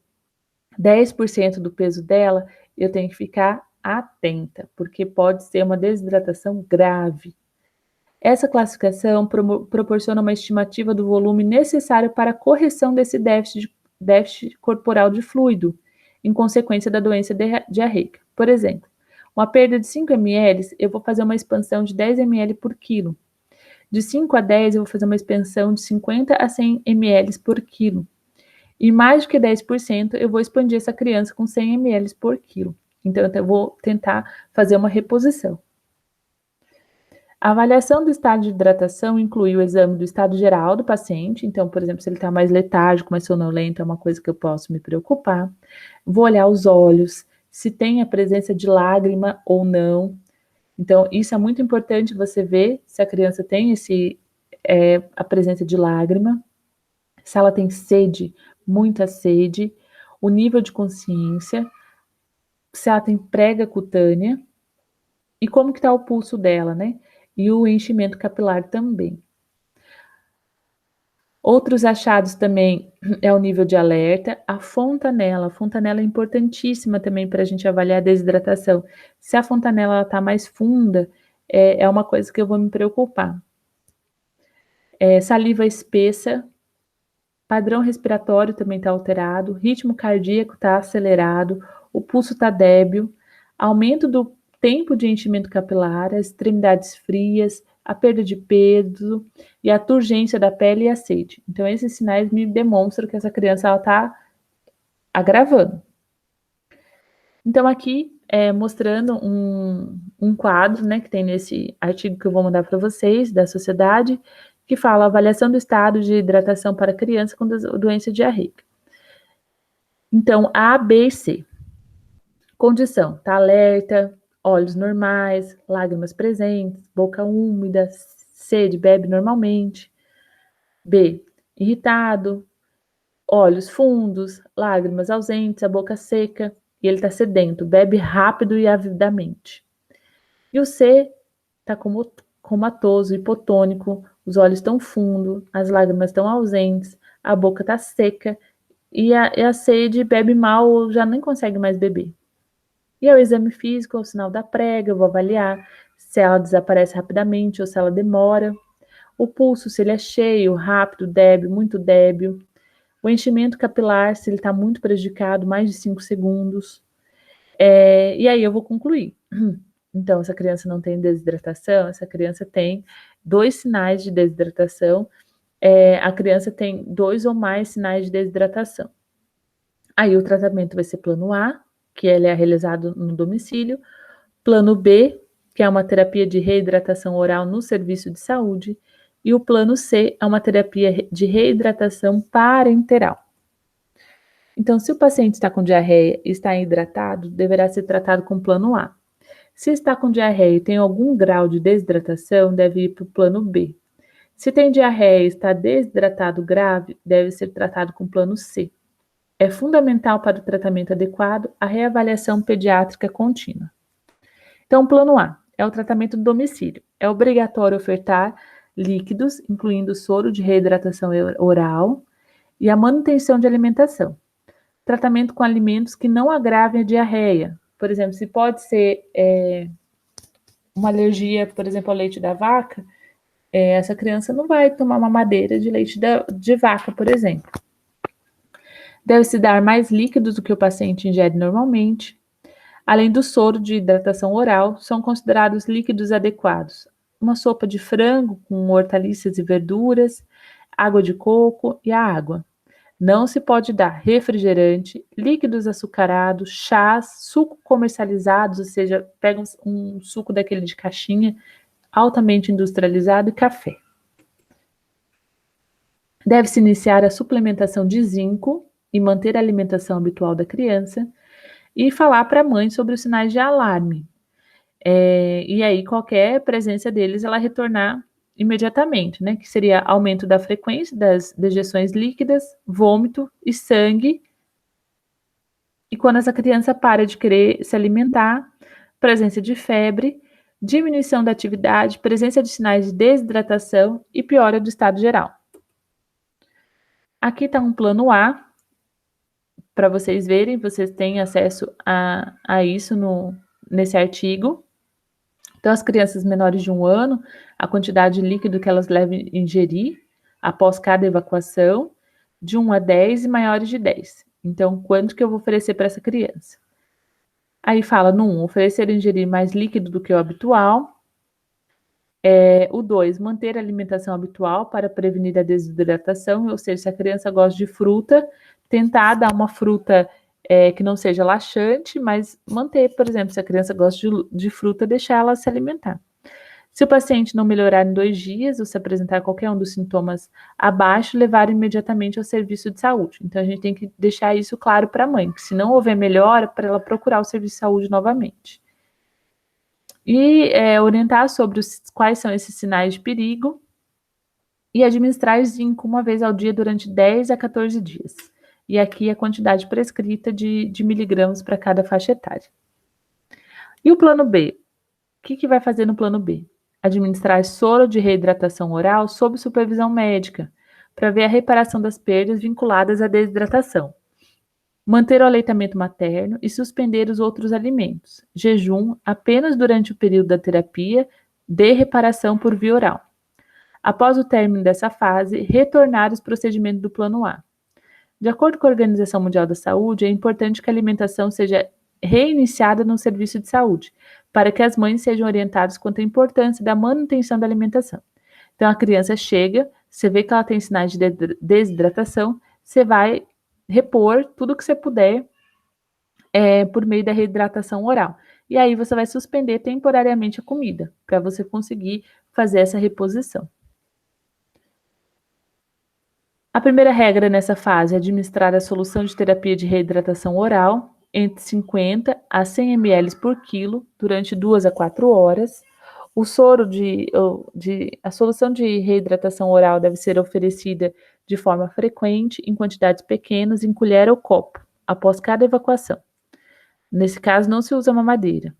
10% do peso dela, eu tenho que ficar atenta, porque pode ser uma desidratação grave. Essa classificação proporciona uma estimativa do volume necessário para a correção desse déficit corporal de fluido, em consequência da doença diarreica. Por exemplo, uma perda de 5 ml, eu vou fazer uma expansão de 10 ml por quilo. De 5 a 10, eu vou fazer uma expansão de 50 a 100 ml por quilo. E mais do que 10%, eu vou expandir essa criança com 100 ml por quilo. Então, eu vou tentar fazer uma reposição. A avaliação do estado de hidratação inclui o exame do estado geral do paciente. Então, por exemplo, se ele está mais letárgico, mais sonolento, é uma coisa que eu posso me preocupar. Vou olhar os olhos, se tem a presença de lágrima ou não. Então, isso é muito importante você ver se a criança tem a presença de lágrima, se ela tem sede, muita sede, o nível de consciência, se ela tem prega cutânea e como que está o pulso dela, né? E o enchimento capilar também. Outros achados também é o nível de alerta, a fontanela é importantíssima também para a gente avaliar a desidratação. Se a fontanela está mais funda, é uma coisa que eu vou me preocupar. Saliva espessa, padrão respiratório também está alterado, ritmo cardíaco está acelerado, o pulso está débil, aumento do tempo de enchimento capilar, as extremidades frias, a perda de peso e a turgência da pele e a sede. Então, esses sinais me demonstram que essa criança está agravando. Então, aqui, mostrando um quadro, né, que tem nesse artigo que eu vou mandar para vocês, da sociedade, que fala avaliação do estado de hidratação para criança com doença diarreica. Então, A, B e C. Condição, tá alerta, olhos normais, lágrimas presentes, boca úmida, sede, bebe normalmente. B, irritado, olhos fundos, lágrimas ausentes, a boca seca, e ele tá sedento, bebe rápido e avidamente. E o C tá comatoso, hipotônico, os olhos estão fundos, as lágrimas estão ausentes, a boca tá seca, e a sede bebe mal ou já nem consegue mais beber. E ao exame físico, ao sinal da prega, eu vou avaliar se ela desaparece rapidamente ou se ela demora. O pulso, se ele é cheio, rápido, débil, muito débil. O enchimento capilar, se ele está muito prejudicado, mais de 5 segundos. E aí eu vou concluir. Então, essa criança não tem desidratação, essa criança tem 2 sinais de desidratação, a criança tem 2 ou mais sinais de desidratação. Aí o tratamento vai ser plano A, que ele é realizado no domicílio, plano B, que é uma terapia de reidratação oral no serviço de saúde, e o plano C é uma terapia de reidratação parenteral. Então, se o paciente está com diarreia e está hidratado, deverá ser tratado com plano A. Se está com diarreia e tem algum grau de desidratação, deve ir para o plano B. Se tem diarreia e está desidratado grave, deve ser tratado com plano C. É fundamental para o tratamento adequado a reavaliação pediátrica contínua. Então, plano A é o tratamento do domicílio. É obrigatório ofertar líquidos, incluindo soro de reidratação oral e a manutenção de alimentação. Tratamento com alimentos que não agravem a diarreia. Por exemplo, se pode ser uma alergia, por exemplo, ao leite da vaca, essa criança não vai tomar mamadeira de leite de vaca, por exemplo. Deve-se dar mais líquidos do que o paciente ingere normalmente. Além do soro de hidratação oral, são considerados líquidos adequados. Uma sopa de frango com hortaliças e verduras, água de coco e a água. Não se pode dar refrigerante, líquidos açucarados, chás, suco comercializados, ou seja, pega um suco daquele de caixinha, altamente industrializado e café. Deve-se iniciar a suplementação de zinco e manter a alimentação habitual da criança e falar para a mãe sobre os sinais de alarme. E aí, qualquer presença deles, ela retornar imediatamente, né? Que seria aumento da frequência das dejeções líquidas, vômito e sangue. E quando essa criança para de querer se alimentar, presença de febre, diminuição da atividade, presença de sinais de desidratação e piora do estado geral. Aqui está um plano A, para vocês verem, vocês têm acesso a isso nesse artigo. Então, as crianças menores de 1 ano, a quantidade de líquido que elas devem ingerir após cada evacuação, de 1 a 10 e maiores de 10. Então, quanto que eu vou oferecer para essa criança? Aí fala no 1, oferecer ingerir mais líquido do que o habitual. O 2, manter a alimentação habitual para prevenir a desidratação, ou seja, se a criança gosta de fruta, tentar dar uma fruta que não seja laxante, mas manter, por exemplo, se a criança gosta de fruta, deixar ela se alimentar. Se o paciente não melhorar em 2 dias ou se apresentar qualquer um dos sintomas abaixo, levar imediatamente ao serviço de saúde. Então, a gente tem que deixar isso claro para a mãe, que se não houver melhora, para ela procurar o serviço de saúde novamente. E orientar sobre quais são esses sinais de perigo e administrar zinco uma vez ao dia durante 10 a 14 dias. E aqui a quantidade prescrita de miligramas para cada faixa etária. E o plano B? O que vai fazer no plano B? Administrar soro de reidratação oral sob supervisão médica, para ver a reparação das perdas vinculadas à desidratação. Manter o aleitamento materno e suspender os outros alimentos. Jejum apenas durante o período da terapia de reparação por via oral. Após o término dessa fase, retornar os procedimentos do plano A. De acordo com a Organização Mundial da Saúde, é importante que a alimentação seja reiniciada no serviço de saúde, para que as mães sejam orientadas quanto à importância da manutenção da alimentação. Então, a criança chega, você vê que ela tem sinais de desidratação, você vai repor tudo que você puder por meio da reidratação oral. E aí você vai suspender temporariamente a comida, para você conseguir fazer essa reposição. A primeira regra nessa fase é administrar a solução de terapia de reidratação oral entre 50 a 100 ml por quilo durante 2 a 4 horas. O soro a solução de reidratação oral deve ser oferecida de forma frequente, em quantidades pequenas, em colher ou copo, após cada evacuação. Nesse caso, não se usa mamadeira.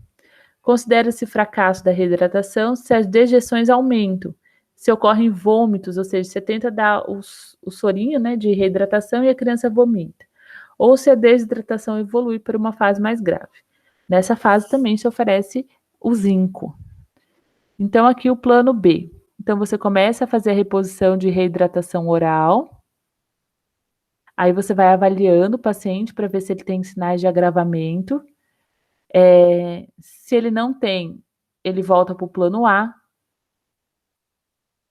Considera-se fracasso da reidratação se as dejeções aumentam, se ocorrem vômitos, ou seja, você tenta dar o sorinho, né, de reidratação e a criança vomita, ou se a desidratação evolui para uma fase mais grave. Nessa fase também se oferece o zinco. Então, aqui o plano B. Então, você começa a fazer a reposição de reidratação oral. Aí você vai avaliando o paciente para ver se ele tem sinais de agravamento. Se ele não tem, ele volta para o plano A.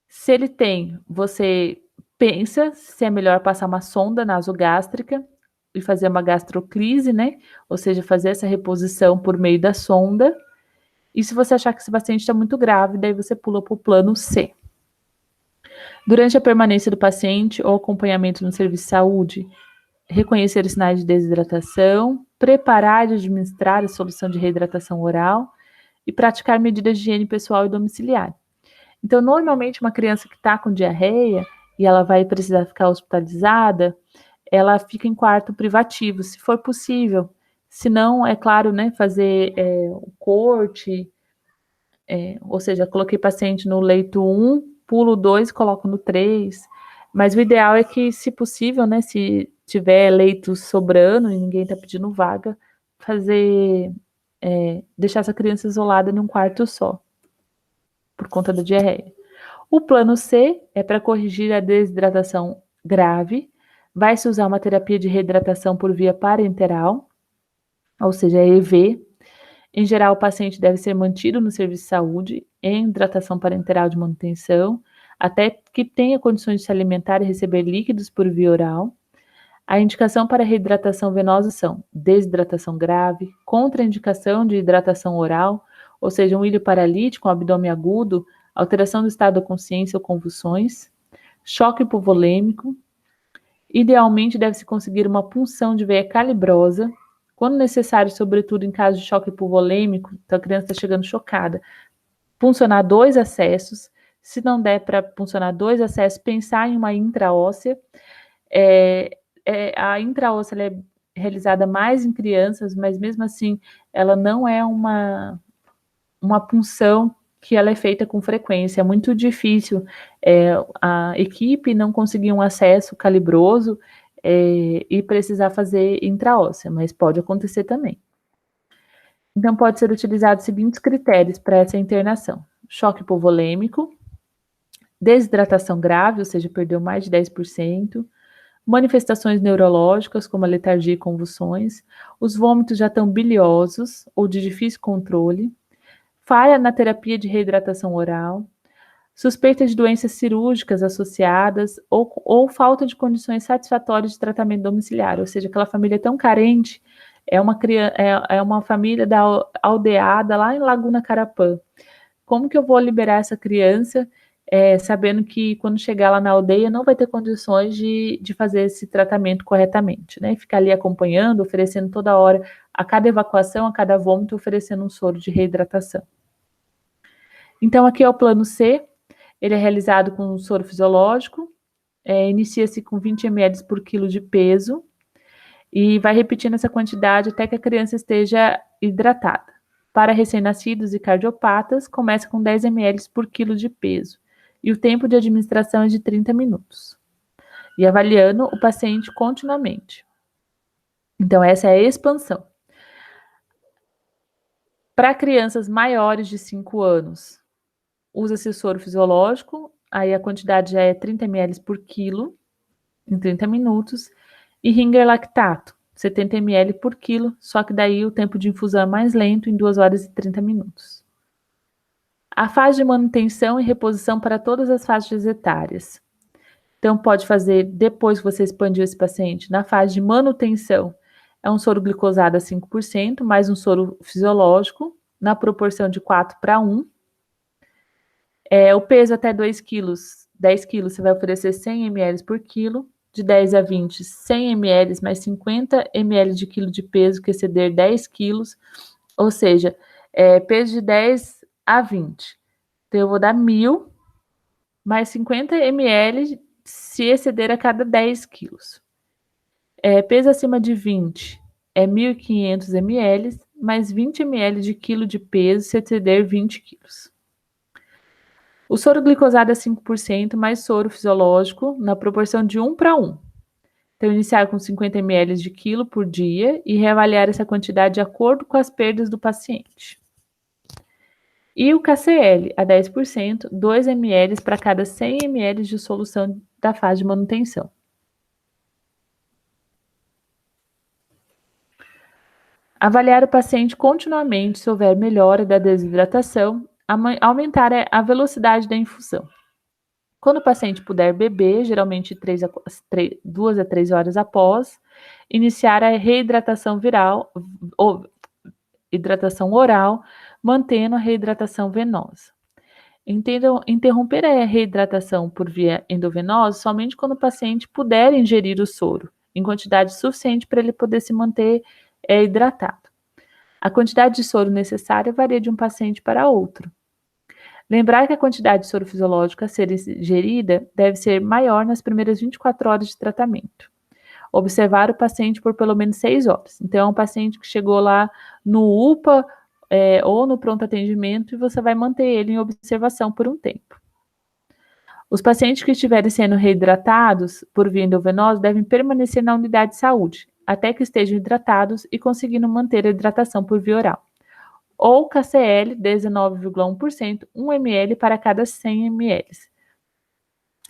Se ele tem, você pensa se é melhor passar uma sonda nasogástrica e fazer uma gastroclise, né? Ou seja, fazer essa reposição por meio da sonda. E se você achar que esse paciente está muito grave, daí você pula para o plano C. Durante a permanência do paciente ou acompanhamento no serviço de saúde, reconhecer os sinais de desidratação, preparar e administrar a solução de reidratação oral e praticar medidas de higiene pessoal e domiciliar. Então, normalmente, uma criança que está com diarreia e ela vai precisar ficar hospitalizada, ela fica em quarto privativo, se for possível. Se não, é claro, né, fazer o corte, ou seja, coloquei paciente no leito 1, pulo 2 e coloco no 3. Mas o ideal é que, se possível, né, se tiver leitos sobrando e ninguém está pedindo vaga, deixar essa criança isolada em um quarto só, por conta da diarreia. O plano C é para corrigir a desidratação grave. Vai-se usar uma terapia de reidratação por via parenteral, ou seja, EV. Em geral, o paciente deve ser mantido no serviço de saúde em hidratação parenteral de manutenção, até que tenha condições de se alimentar e receber líquidos por via oral. A indicação para reidratação venosa são desidratação grave, contraindicação de hidratação oral, ou seja, um ilho paralítico, um abdômen agudo, alteração do estado da consciência ou convulsões, choque hipovolêmico. Idealmente, deve-se conseguir uma punção de veia calibrosa, quando necessário, sobretudo em caso de choque hipovolêmico, então a criança está chegando chocada, puncionar 2 acessos. Se não der para puncionar 2 acessos, pensar em uma intraóssea. A intraóssea é realizada mais em crianças, mas mesmo assim ela não é uma punção que ela é feita com frequência. É muito difícil a equipe não conseguir um acesso calibroso e precisar fazer intraóssea, mas pode acontecer também. Então, pode ser utilizado os seguintes critérios para essa internação: choque hipovolêmico, desidratação grave, ou seja, perdeu mais de 10%, manifestações neurológicas, como a letargia e convulsões, os vômitos já estão biliosos ou de difícil controle, falha na terapia de reidratação oral, suspeita de doenças cirúrgicas associadas ou falta de condições satisfatórias de tratamento domiciliar, ou seja, aquela família tão carente, é uma família da aldeada lá em Laguna Carapã. Como que eu vou liberar essa criança, sabendo que quando chegar lá na aldeia não vai ter condições de fazer esse tratamento corretamente, né? Ficar ali acompanhando, oferecendo toda hora, a cada evacuação, a cada vômito, oferecendo um soro de reidratação. Então, aqui é o plano C, ele é realizado com um soro fisiológico, inicia-se com 20 ml por quilo de peso e vai repetindo essa quantidade até que a criança esteja hidratada. Para recém-nascidos e cardiopatas, começa com 10 ml por quilo de peso e o tempo de administração é de 30 minutos. E avaliando o paciente continuamente. Então, essa é a expansão. Para crianças maiores de 5 anos, usa-se o soro fisiológico, aí a quantidade já é 30 ml por quilo, em 30 minutos, e ringer lactato, 70 ml por quilo, só que daí o tempo de infusão é mais lento, em 2 horas e 30 minutos. A fase de manutenção e reposição para todas as faixas etárias. Então, pode fazer, depois que você expandiu esse paciente, na fase de manutenção, é um soro glicosado a 5%, mais um soro fisiológico, na proporção de 4:1. O peso até 2 quilos, 10 quilos, você vai oferecer 100 ml por quilo, de 10 a 20, 100 ml mais 50 ml de quilo de peso que exceder 10 quilos, ou seja, peso de 10 a 20. Então, eu vou dar 1.000 mais 50 ml se exceder a cada 10 quilos. Peso acima de 20 é 1.500 ml mais 20 ml de quilo de peso se exceder 20 quilos. O soro glicosado é 5% mais soro fisiológico na proporção de 1:1. Então, iniciar com 50 ml de quilo por dia e reavaliar essa quantidade de acordo com as perdas do paciente. E o KCl a 10%, 2 ml para cada 100 ml de solução da fase de manutenção. Avaliar o paciente continuamente se houver melhora da desidratação, aumentar a velocidade da infusão. Quando o paciente puder beber, geralmente 2 a 3 horas após, iniciar a reidratação viral ou hidratação oral, mantendo a reidratação venosa. Interromper a reidratação por via endovenosa somente quando o paciente puder ingerir o soro, em quantidade suficiente para ele poder se manter hidratado. A quantidade de soro necessária varia de um paciente para outro. Lembrar que a quantidade de soro fisiológico a ser ingerida deve ser maior nas primeiras 24 horas de tratamento. Observar o paciente por pelo menos 6 horas. Então, é um paciente que chegou lá no UPA ou no pronto atendimento e você vai manter ele em observação por um tempo. Os pacientes que estiverem sendo reidratados por via endovenosa devem permanecer na unidade de saúde, até que estejam hidratados e conseguindo manter a hidratação por via oral. Ou KCl 19,1%, 1 ml para cada 100 ml.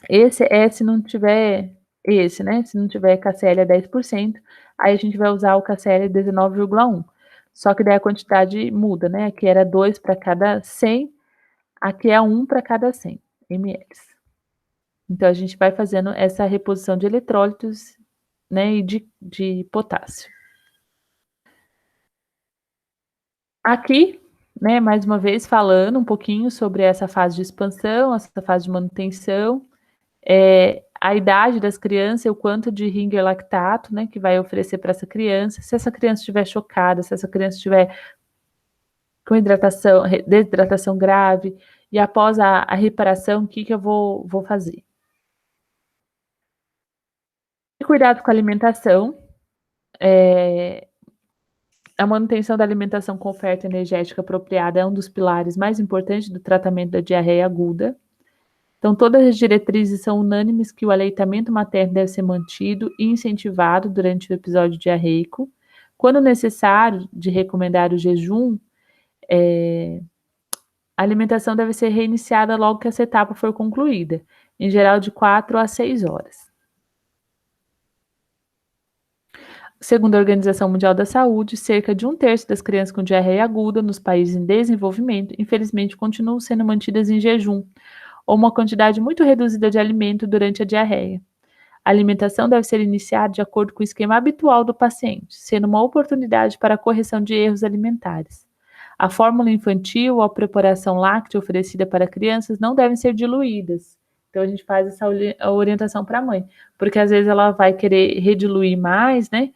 Esse é se não tiver né? Se não tiver KCl a 10%, aí a gente vai usar o KCl 19,1%. Só que daí a quantidade muda, né? Aqui era 2 para cada 100, aqui é 1 para cada 100 ml. Então, a gente vai fazendo essa reposição de eletrólitos, né, e de potássio. Aqui, né, mais uma vez falando um pouquinho sobre essa fase de expansão, essa fase de manutenção, a idade das crianças e o quanto de ringer lactato, né, que vai oferecer para essa criança. Se essa criança estiver chocada, se essa criança estiver com desidratação grave, e após a reparação, o que eu vou fazer? Cuidado com a alimentação, a manutenção da alimentação com oferta energética apropriada é um dos pilares mais importantes do tratamento da diarreia aguda. Então, todas as diretrizes são unânimes que o aleitamento materno deve ser mantido e incentivado durante o episódio diarreico, Quando necessário de recomendar o jejum, a alimentação deve ser reiniciada logo que essa etapa for concluída, em geral de 4 a 6 horas. Segundo a Organização Mundial da Saúde, cerca de 1/3 das crianças com diarreia aguda nos países em desenvolvimento, infelizmente, continuam sendo mantidas em jejum, ou uma quantidade muito reduzida de alimento durante a diarreia. A alimentação deve ser iniciada de acordo com o esquema habitual do paciente, sendo uma oportunidade para a correção de erros alimentares. A fórmula infantil ou a preparação láctea oferecida para crianças não devem ser diluídas. Então, a gente faz essa orientação para a mãe, porque às vezes ela vai querer rediluir mais, né?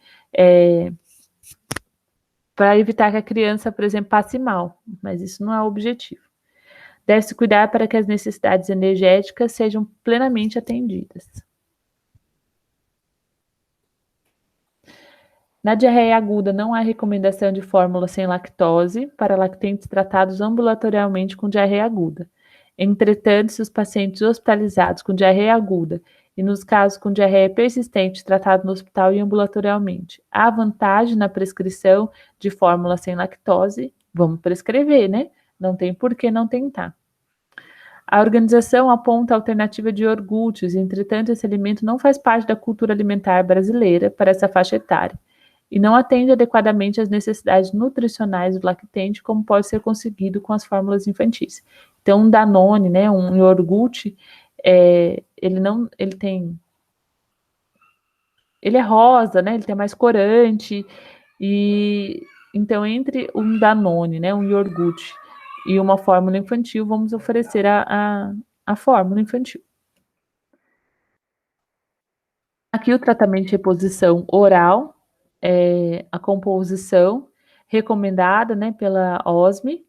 Para evitar que a criança, por exemplo, passe mal, mas isso não é o objetivo. Deve-se cuidar para que as necessidades energéticas sejam plenamente atendidas. Na diarreia aguda, não há recomendação de fórmula sem lactose para lactentes tratados ambulatorialmente com diarreia aguda. Entretanto, se os pacientes hospitalizados com diarreia aguda e nos casos com diarreia persistente tratados no hospital e ambulatorialmente, há vantagem na prescrição de fórmula sem lactose, vamos prescrever, né? Não tem por que não tentar. A organização aponta a alternativa de iogurtes, entretanto, esse alimento não faz parte da cultura alimentar brasileira para essa faixa etária e não atende adequadamente às necessidades nutricionais do lactente, como pode ser conseguido com as fórmulas infantis. Então, um Danone, né, um iogurte, ele é rosa, né, ele tem mais corante, e então entre um Danone, né, um iogurte e uma fórmula infantil, vamos oferecer a fórmula infantil. Aqui o tratamento de reposição oral, a composição recomendada, né, pela OSME,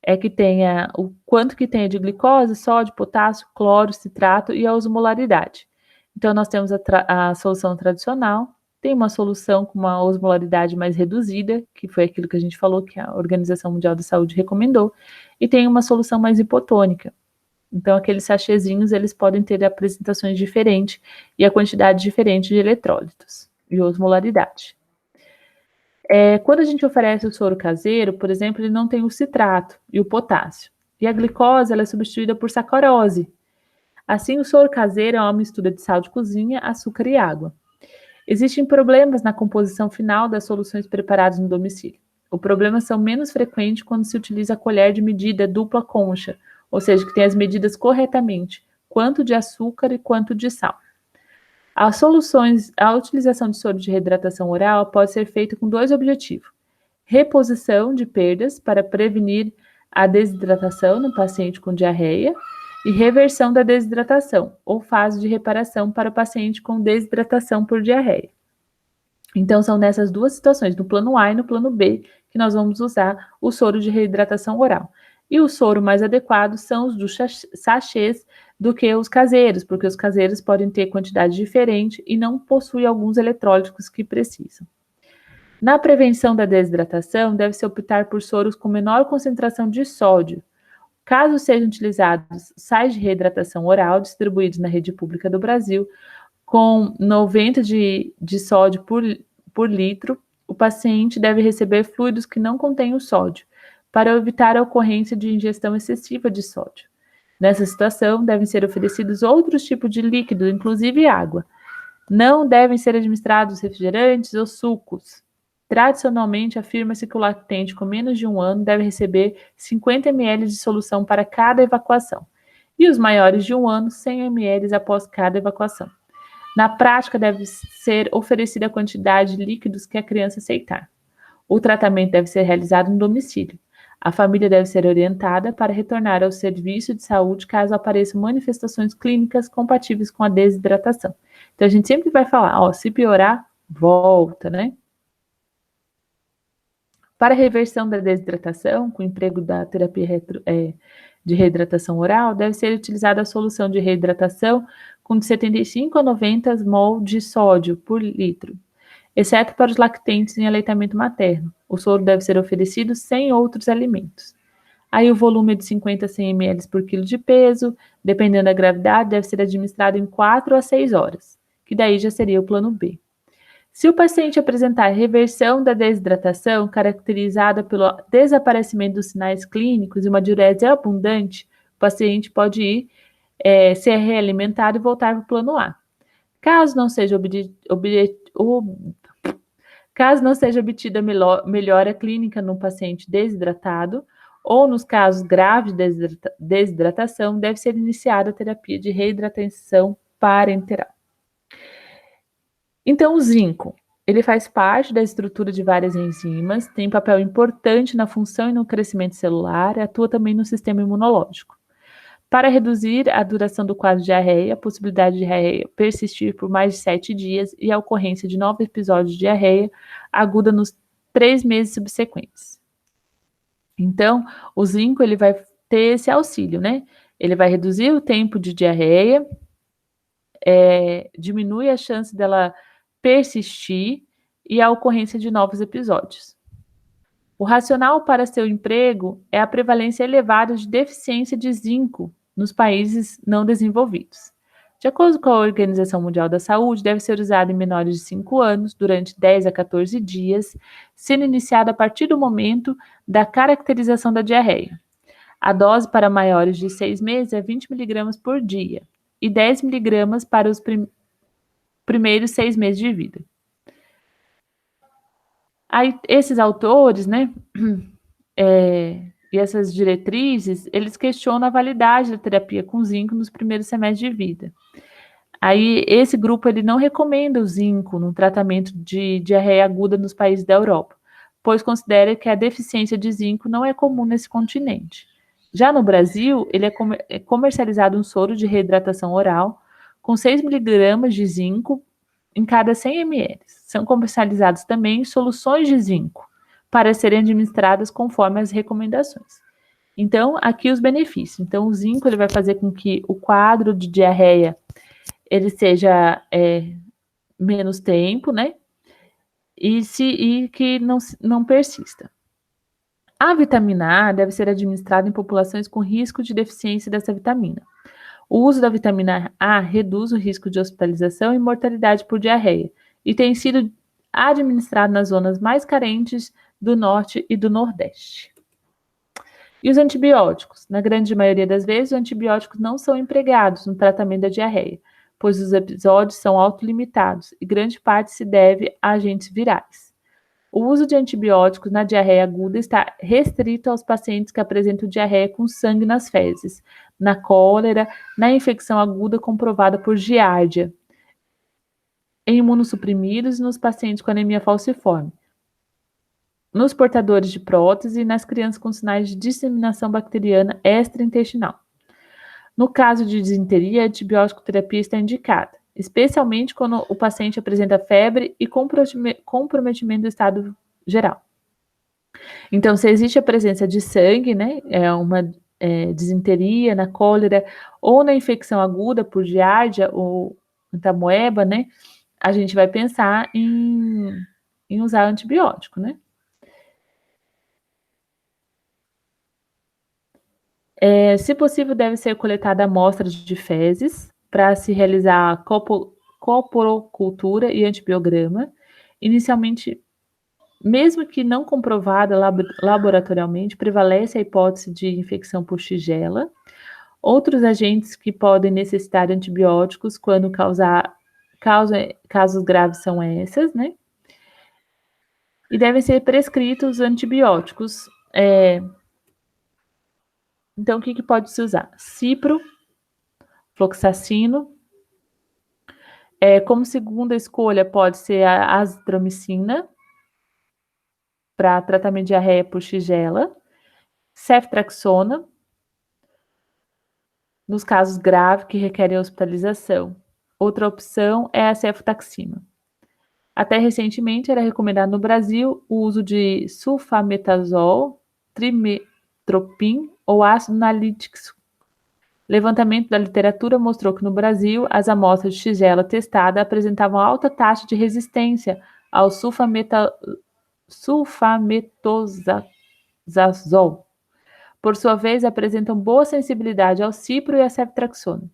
é que tenha o quanto que tenha de glicose, sódio, potássio, cloro, citrato e a osmolaridade. Então, nós temos a solução tradicional, tem uma solução com uma osmolaridade mais reduzida, que foi aquilo que a gente falou que a Organização Mundial da Saúde recomendou, e tem uma solução mais hipotônica. Então, aqueles sachêzinhos, eles podem ter apresentações diferentes e a quantidade diferente de eletrólitos e osmolaridade. Quando a gente oferece o soro caseiro, por exemplo, ele não tem o citrato e o potássio. E a glicose, ela é substituída por sacarose. Assim, o soro caseiro é uma mistura de sal de cozinha, açúcar e água. Existem problemas na composição final das soluções preparadas no domicílio. O problema são menos frequentes quando se utiliza a colher de medida dupla concha, ou seja, que tem as medidas corretamente, quanto de açúcar e quanto de sal. A utilização de soro de reidratação oral pode ser feita com 2 objetivos: reposição de perdas para prevenir a desidratação no paciente com diarreia e reversão da desidratação, ou fase de reparação para o paciente com desidratação por diarreia. Então, são nessas 2 situações, no plano A e no plano B, que nós vamos usar o soro de reidratação oral. E o soro mais adequado são os dos sachês do que os caseiros, porque os caseiros podem ter quantidade diferente e não possuem alguns eletrólitos que precisam. Na prevenção da desidratação, deve-se optar por soros com menor concentração de sódio. Caso sejam utilizados sais de reidratação oral distribuídos na rede pública do Brasil, com 90 de sódio por litro, o paciente deve receber fluidos que não contenham sódio, para evitar a ocorrência de ingestão excessiva de sódio. Nessa situação, devem ser oferecidos outros tipos de líquido, inclusive água. Não devem ser administrados refrigerantes ou sucos. Tradicionalmente, afirma-se que o lactente com menos de 1 ano deve receber 50 ml de solução para cada evacuação, e os maiores de 1 ano, 100 ml após cada evacuação. Na prática, deve ser oferecida a quantidade de líquidos que a criança aceitar. O tratamento deve ser realizado no domicílio. A família deve ser orientada para retornar ao serviço de saúde caso apareçam manifestações clínicas compatíveis com a desidratação. Então, a gente sempre vai falar, se piorar, volta, né? Para a reversão da desidratação, com o emprego da terapia de reidratação oral, deve ser utilizada a solução de reidratação com de 75 a 90 mol de sódio por litro, exceto para os lactentes em aleitamento materno. O soro deve ser oferecido sem outros alimentos. Aí o volume é de 50 a 100 ml por quilo de peso, dependendo da gravidade, deve ser administrado em 4 a 6 horas, que daí já seria o plano B. Se o paciente apresentar reversão da desidratação, caracterizada pelo desaparecimento dos sinais clínicos e uma diurese abundante, o paciente pode ser realimentado e voltar para o plano A. Caso não seja obtida melhora clínica no paciente desidratado, ou nos casos graves de desidratação, deve ser iniciada a terapia de reidratação parenteral. Então, o zinco, ele faz parte da estrutura de várias enzimas, tem papel importante na função e no crescimento celular e atua também no sistema imunológico. Para reduzir a duração do quadro de diarreia, a possibilidade de diarreia persistir por mais de 7 dias e a ocorrência de novos episódios de diarreia aguda nos 3 meses subsequentes. Então, o zinco ele vai ter esse auxílio, né? Ele vai reduzir o tempo de diarreia, diminui a chance dela persistir e a ocorrência de novos episódios. O racional para seu emprego é a prevalência elevada de deficiência de zinco nos países não desenvolvidos. De acordo com a Organização Mundial da Saúde, deve ser usado em menores de 5 anos durante 10 a 14 dias, sendo iniciado a partir do momento da caracterização da diarreia. A dose para maiores de 6 meses é 20 mg por dia e 10 mg para os primeiros 6 meses de vida. Aí, esses autores, né, e essas diretrizes, eles questionam a validade da terapia com zinco nos primeiros semestres de vida. Aí, esse grupo, ele não recomenda o zinco no tratamento de diarreia aguda nos países da Europa, pois considera que a deficiência de zinco não é comum nesse continente. Já no Brasil, ele é comercializado um soro de reidratação oral com 6 mg de zinco em cada 100 ml. São comercializados também soluções de zinco para serem administradas conforme as recomendações. Então, aqui os benefícios. Então, o zinco ele vai fazer com que o quadro de diarreia ele seja menos tempo, né? E que não persista. A vitamina A deve ser administrada em populações com risco de deficiência dessa vitamina. O uso da vitamina A reduz o risco de hospitalização e mortalidade por diarreia e tem sido administrado nas zonas mais carentes do Norte e do Nordeste. E os antibióticos? Na grande maioria das vezes, os antibióticos não são empregados no tratamento da diarreia, pois os episódios são autolimitados e grande parte se deve a agentes virais. O uso de antibióticos na diarreia aguda está restrito aos pacientes que apresentam diarreia com sangue nas fezes, na cólera, na infecção aguda comprovada por giardia, em imunossuprimidos e nos pacientes com anemia falciforme, nos portadores de prótese e nas crianças com sinais de disseminação bacteriana extraintestinal. No caso de disenteria, a antibiótico terapia está indicada, especialmente quando o paciente apresenta febre e comprometimento do estado geral. Então, se existe a presença de sangue, né, uma disenteria, na cólera ou na infecção aguda por giardia ou entamoeba, né, a gente vai pensar em usar antibiótico, né? Se possível, deve ser coletada amostras de fezes para se realizar coprocultura e antibiograma. Inicialmente, mesmo que não comprovada laboratorialmente, prevalece a hipótese de infecção por Shigella. Outros agentes que podem necessitar de antibióticos quando casos graves são essas, né? E devem ser prescritos antibióticos. Então, o que pode se usar? Cipro, fluoxacino. Como segunda escolha, pode ser a azitromicina, para tratamento de diarreia por Shigella. Ceftriaxona, nos casos graves que requerem hospitalização. Outra opção é a cefotaxima. Até recentemente era recomendado no Brasil o uso de sulfametazol, trimetoprim ou ácido nalítico. Levantamento da literatura mostrou que no Brasil as amostras de Shigella testada apresentavam alta taxa de resistência ao sulfametazol. Por sua vez, apresentam boa sensibilidade ao cipro e à ceftriaxona.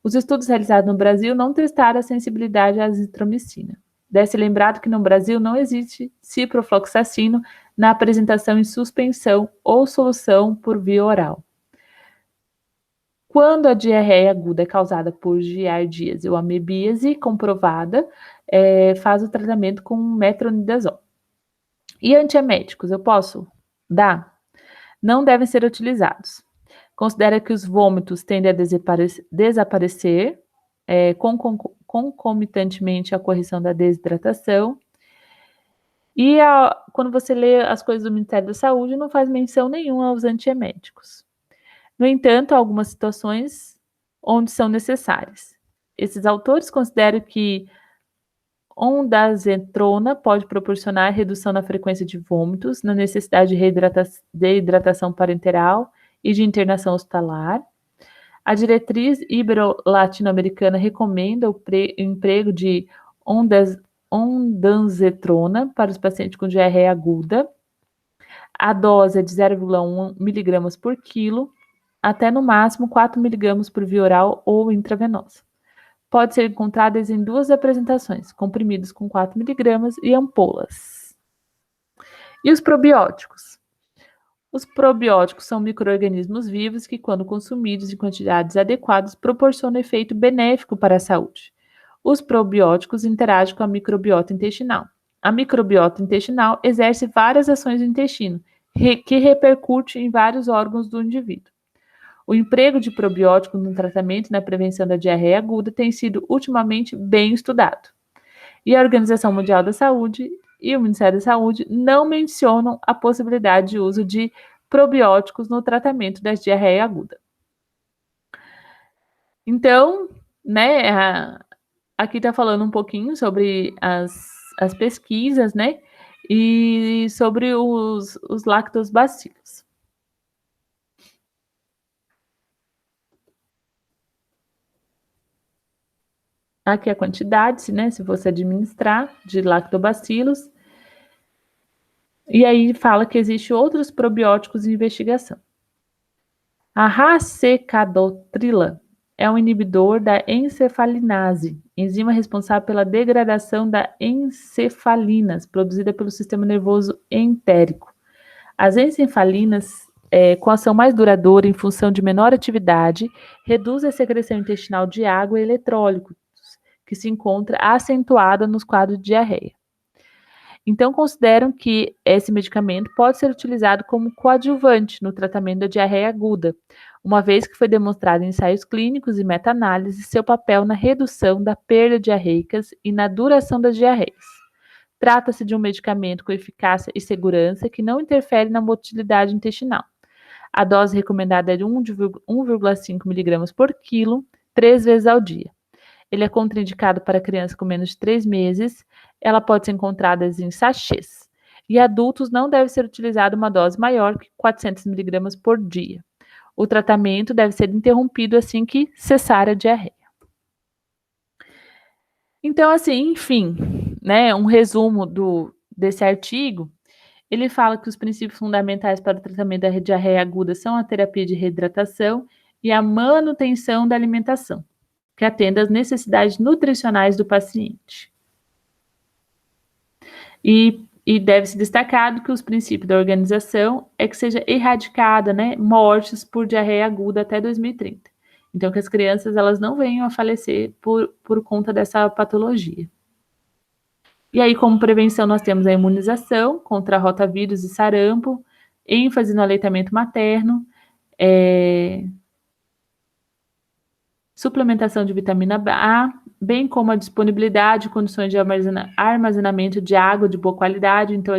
Os estudos realizados no Brasil não testaram a sensibilidade à azitromicina. Deve ser lembrado que no Brasil não existe ciprofloxacino na apresentação em suspensão ou solução por via oral. Quando a diarreia aguda é causada por giardíase ou amebíase comprovada, faz o tratamento com metronidazol. E antieméticos, eu posso dar? Não devem ser utilizados. Considera que os vômitos tendem a desaparecer concomitantemente à correção da desidratação. E quando você lê as coisas do Ministério da Saúde, não faz menção nenhuma aos antieméticos. No entanto, há algumas situações onde são necessárias. Esses autores consideram que ondansetrona pode proporcionar redução na frequência de vômitos, na necessidade de hidratação parenteral e de internação hospitalar. A diretriz ibero-latino-americana recomenda o emprego de ondansetrona para os pacientes com diarreia aguda. A dose é de 0,1 mg por quilo, até no máximo 4 mg por via oral ou intravenosa. Pode ser encontradas em duas apresentações, comprimidos com 4 mg e ampolas. E os probióticos? Os probióticos são micro-organismos vivos que, quando consumidos em quantidades adequadas, proporcionam efeito benéfico para a saúde. Os probióticos interagem com a microbiota intestinal. A microbiota intestinal exerce várias ações no intestino, que repercute em vários órgãos do indivíduo. O emprego de probióticos no tratamento e na prevenção da diarreia aguda tem sido ultimamente bem estudado. E a Organização Mundial da Saúde e o Ministério da Saúde não mencionam a possibilidade de uso de probióticos no tratamento da diarreia aguda. Então, né, aqui está falando um pouquinho sobre as pesquisas, né, e sobre os lactobacilos. Aqui a quantidade, né, se você administrar, de lactobacilos. E aí fala que existe outros probióticos em investigação. A racecadotrila é um inibidor da encefalinase, enzima responsável pela degradação da encefalinas, produzida pelo sistema nervoso entérico. As encefalinas, com ação mais duradoura em função de menor atividade, reduzem a secreção intestinal de água e eletrólitos, que se encontra acentuada nos quadros de diarreia. Então, consideram que esse medicamento pode ser utilizado como coadjuvante no tratamento da diarreia aguda, uma vez que foi demonstrado em ensaios clínicos e meta-análise seu papel na redução da perda diarreicas e na duração das diarreias. Trata-se de um medicamento com eficácia e segurança que não interfere na motilidade intestinal. A dose recomendada é de 1,5 mg por quilo, 3 vezes ao dia. Ele é contraindicado para crianças com menos de 3 meses. Ela pode ser encontrada em sachês. E adultos não deve ser utilizada uma dose maior que 400 mg por dia. O tratamento deve ser interrompido assim que cessar a diarreia. Então, assim, enfim, né, um resumo desse artigo, ele fala que os princípios fundamentais para o tratamento da diarreia aguda são a terapia de reidratação e a manutenção da alimentação, que atenda às necessidades nutricionais do paciente. E deve-se destacar que os princípios da organização é que seja erradicada, né, mortes por diarreia aguda até 2030. Então, que as crianças elas não venham a falecer por conta dessa patologia. E aí, como prevenção, nós temos a imunização contra rotavírus e sarampo, ênfase no aleitamento materno, suplementação de vitamina A, bem como a disponibilidade e condições de armazenamento de água de boa qualidade. Então,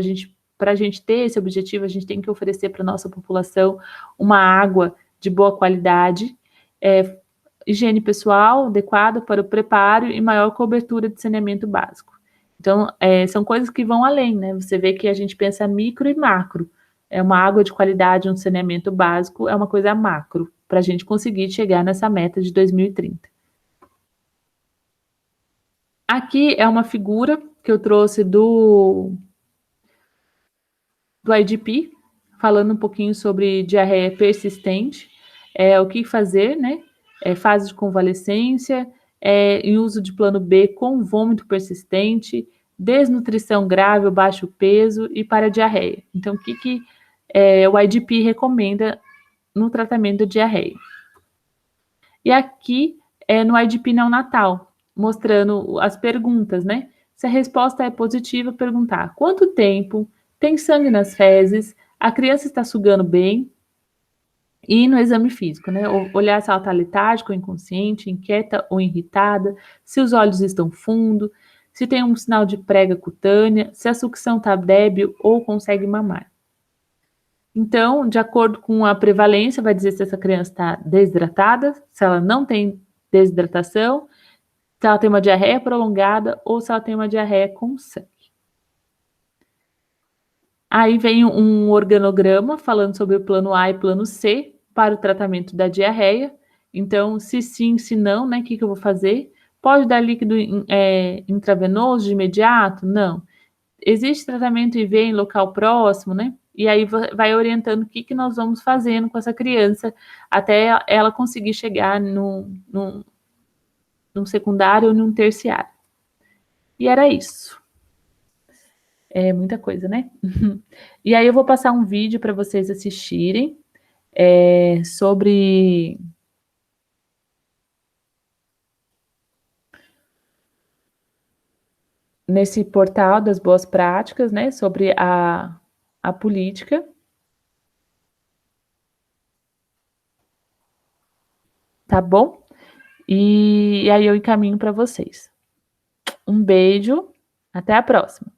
para a gente ter esse objetivo, a gente tem que oferecer para a nossa população uma água de boa qualidade, higiene pessoal adequada para o preparo e maior cobertura de saneamento básico. Então, são coisas que vão além, né? Você vê que a gente pensa micro e macro. Uma água de qualidade, um saneamento básico, é uma coisa macro, para a gente conseguir chegar nessa meta de 2030. Aqui é uma figura que eu trouxe do IDP, falando um pouquinho sobre diarreia persistente, o que fazer, né? Fase de convalescência, em uso de plano B com vômito persistente, desnutrição grave ou baixo peso e para diarreia. Então, o que o IDP recomenda no tratamento da diarreia? E aqui no IDP neonatal, mostrando as perguntas, né? Se a resposta é positiva, perguntar quanto tempo, tem sangue nas fezes, a criança está sugando bem, e no exame físico, né? Olhar se ela está letárgica ou inconsciente, inquieta ou irritada, se os olhos estão fundo, se tem um sinal de prega cutânea, se a sucção está débil ou consegue mamar. Então, de acordo com a prevalência, vai dizer se essa criança está desidratada, se ela não tem desidratação, se ela tem uma diarreia prolongada ou se ela tem uma diarreia com sangue. Aí vem um organograma falando sobre o plano A e plano C para o tratamento da diarreia. Então, se sim, se não, né? O que eu vou fazer? Pode dar líquido intravenoso de imediato? Não. Existe tratamento IV em local próximo, né? E aí vai orientando o que nós vamos fazendo com essa criança até ela conseguir chegar num secundário ou num terciário. E era isso. É muita coisa, né? E aí eu vou passar um vídeo para vocês assistirem sobre nesse portal das boas práticas, né? Sobre a política. Tá bom? E aí eu encaminho para vocês. Um beijo, até a próxima.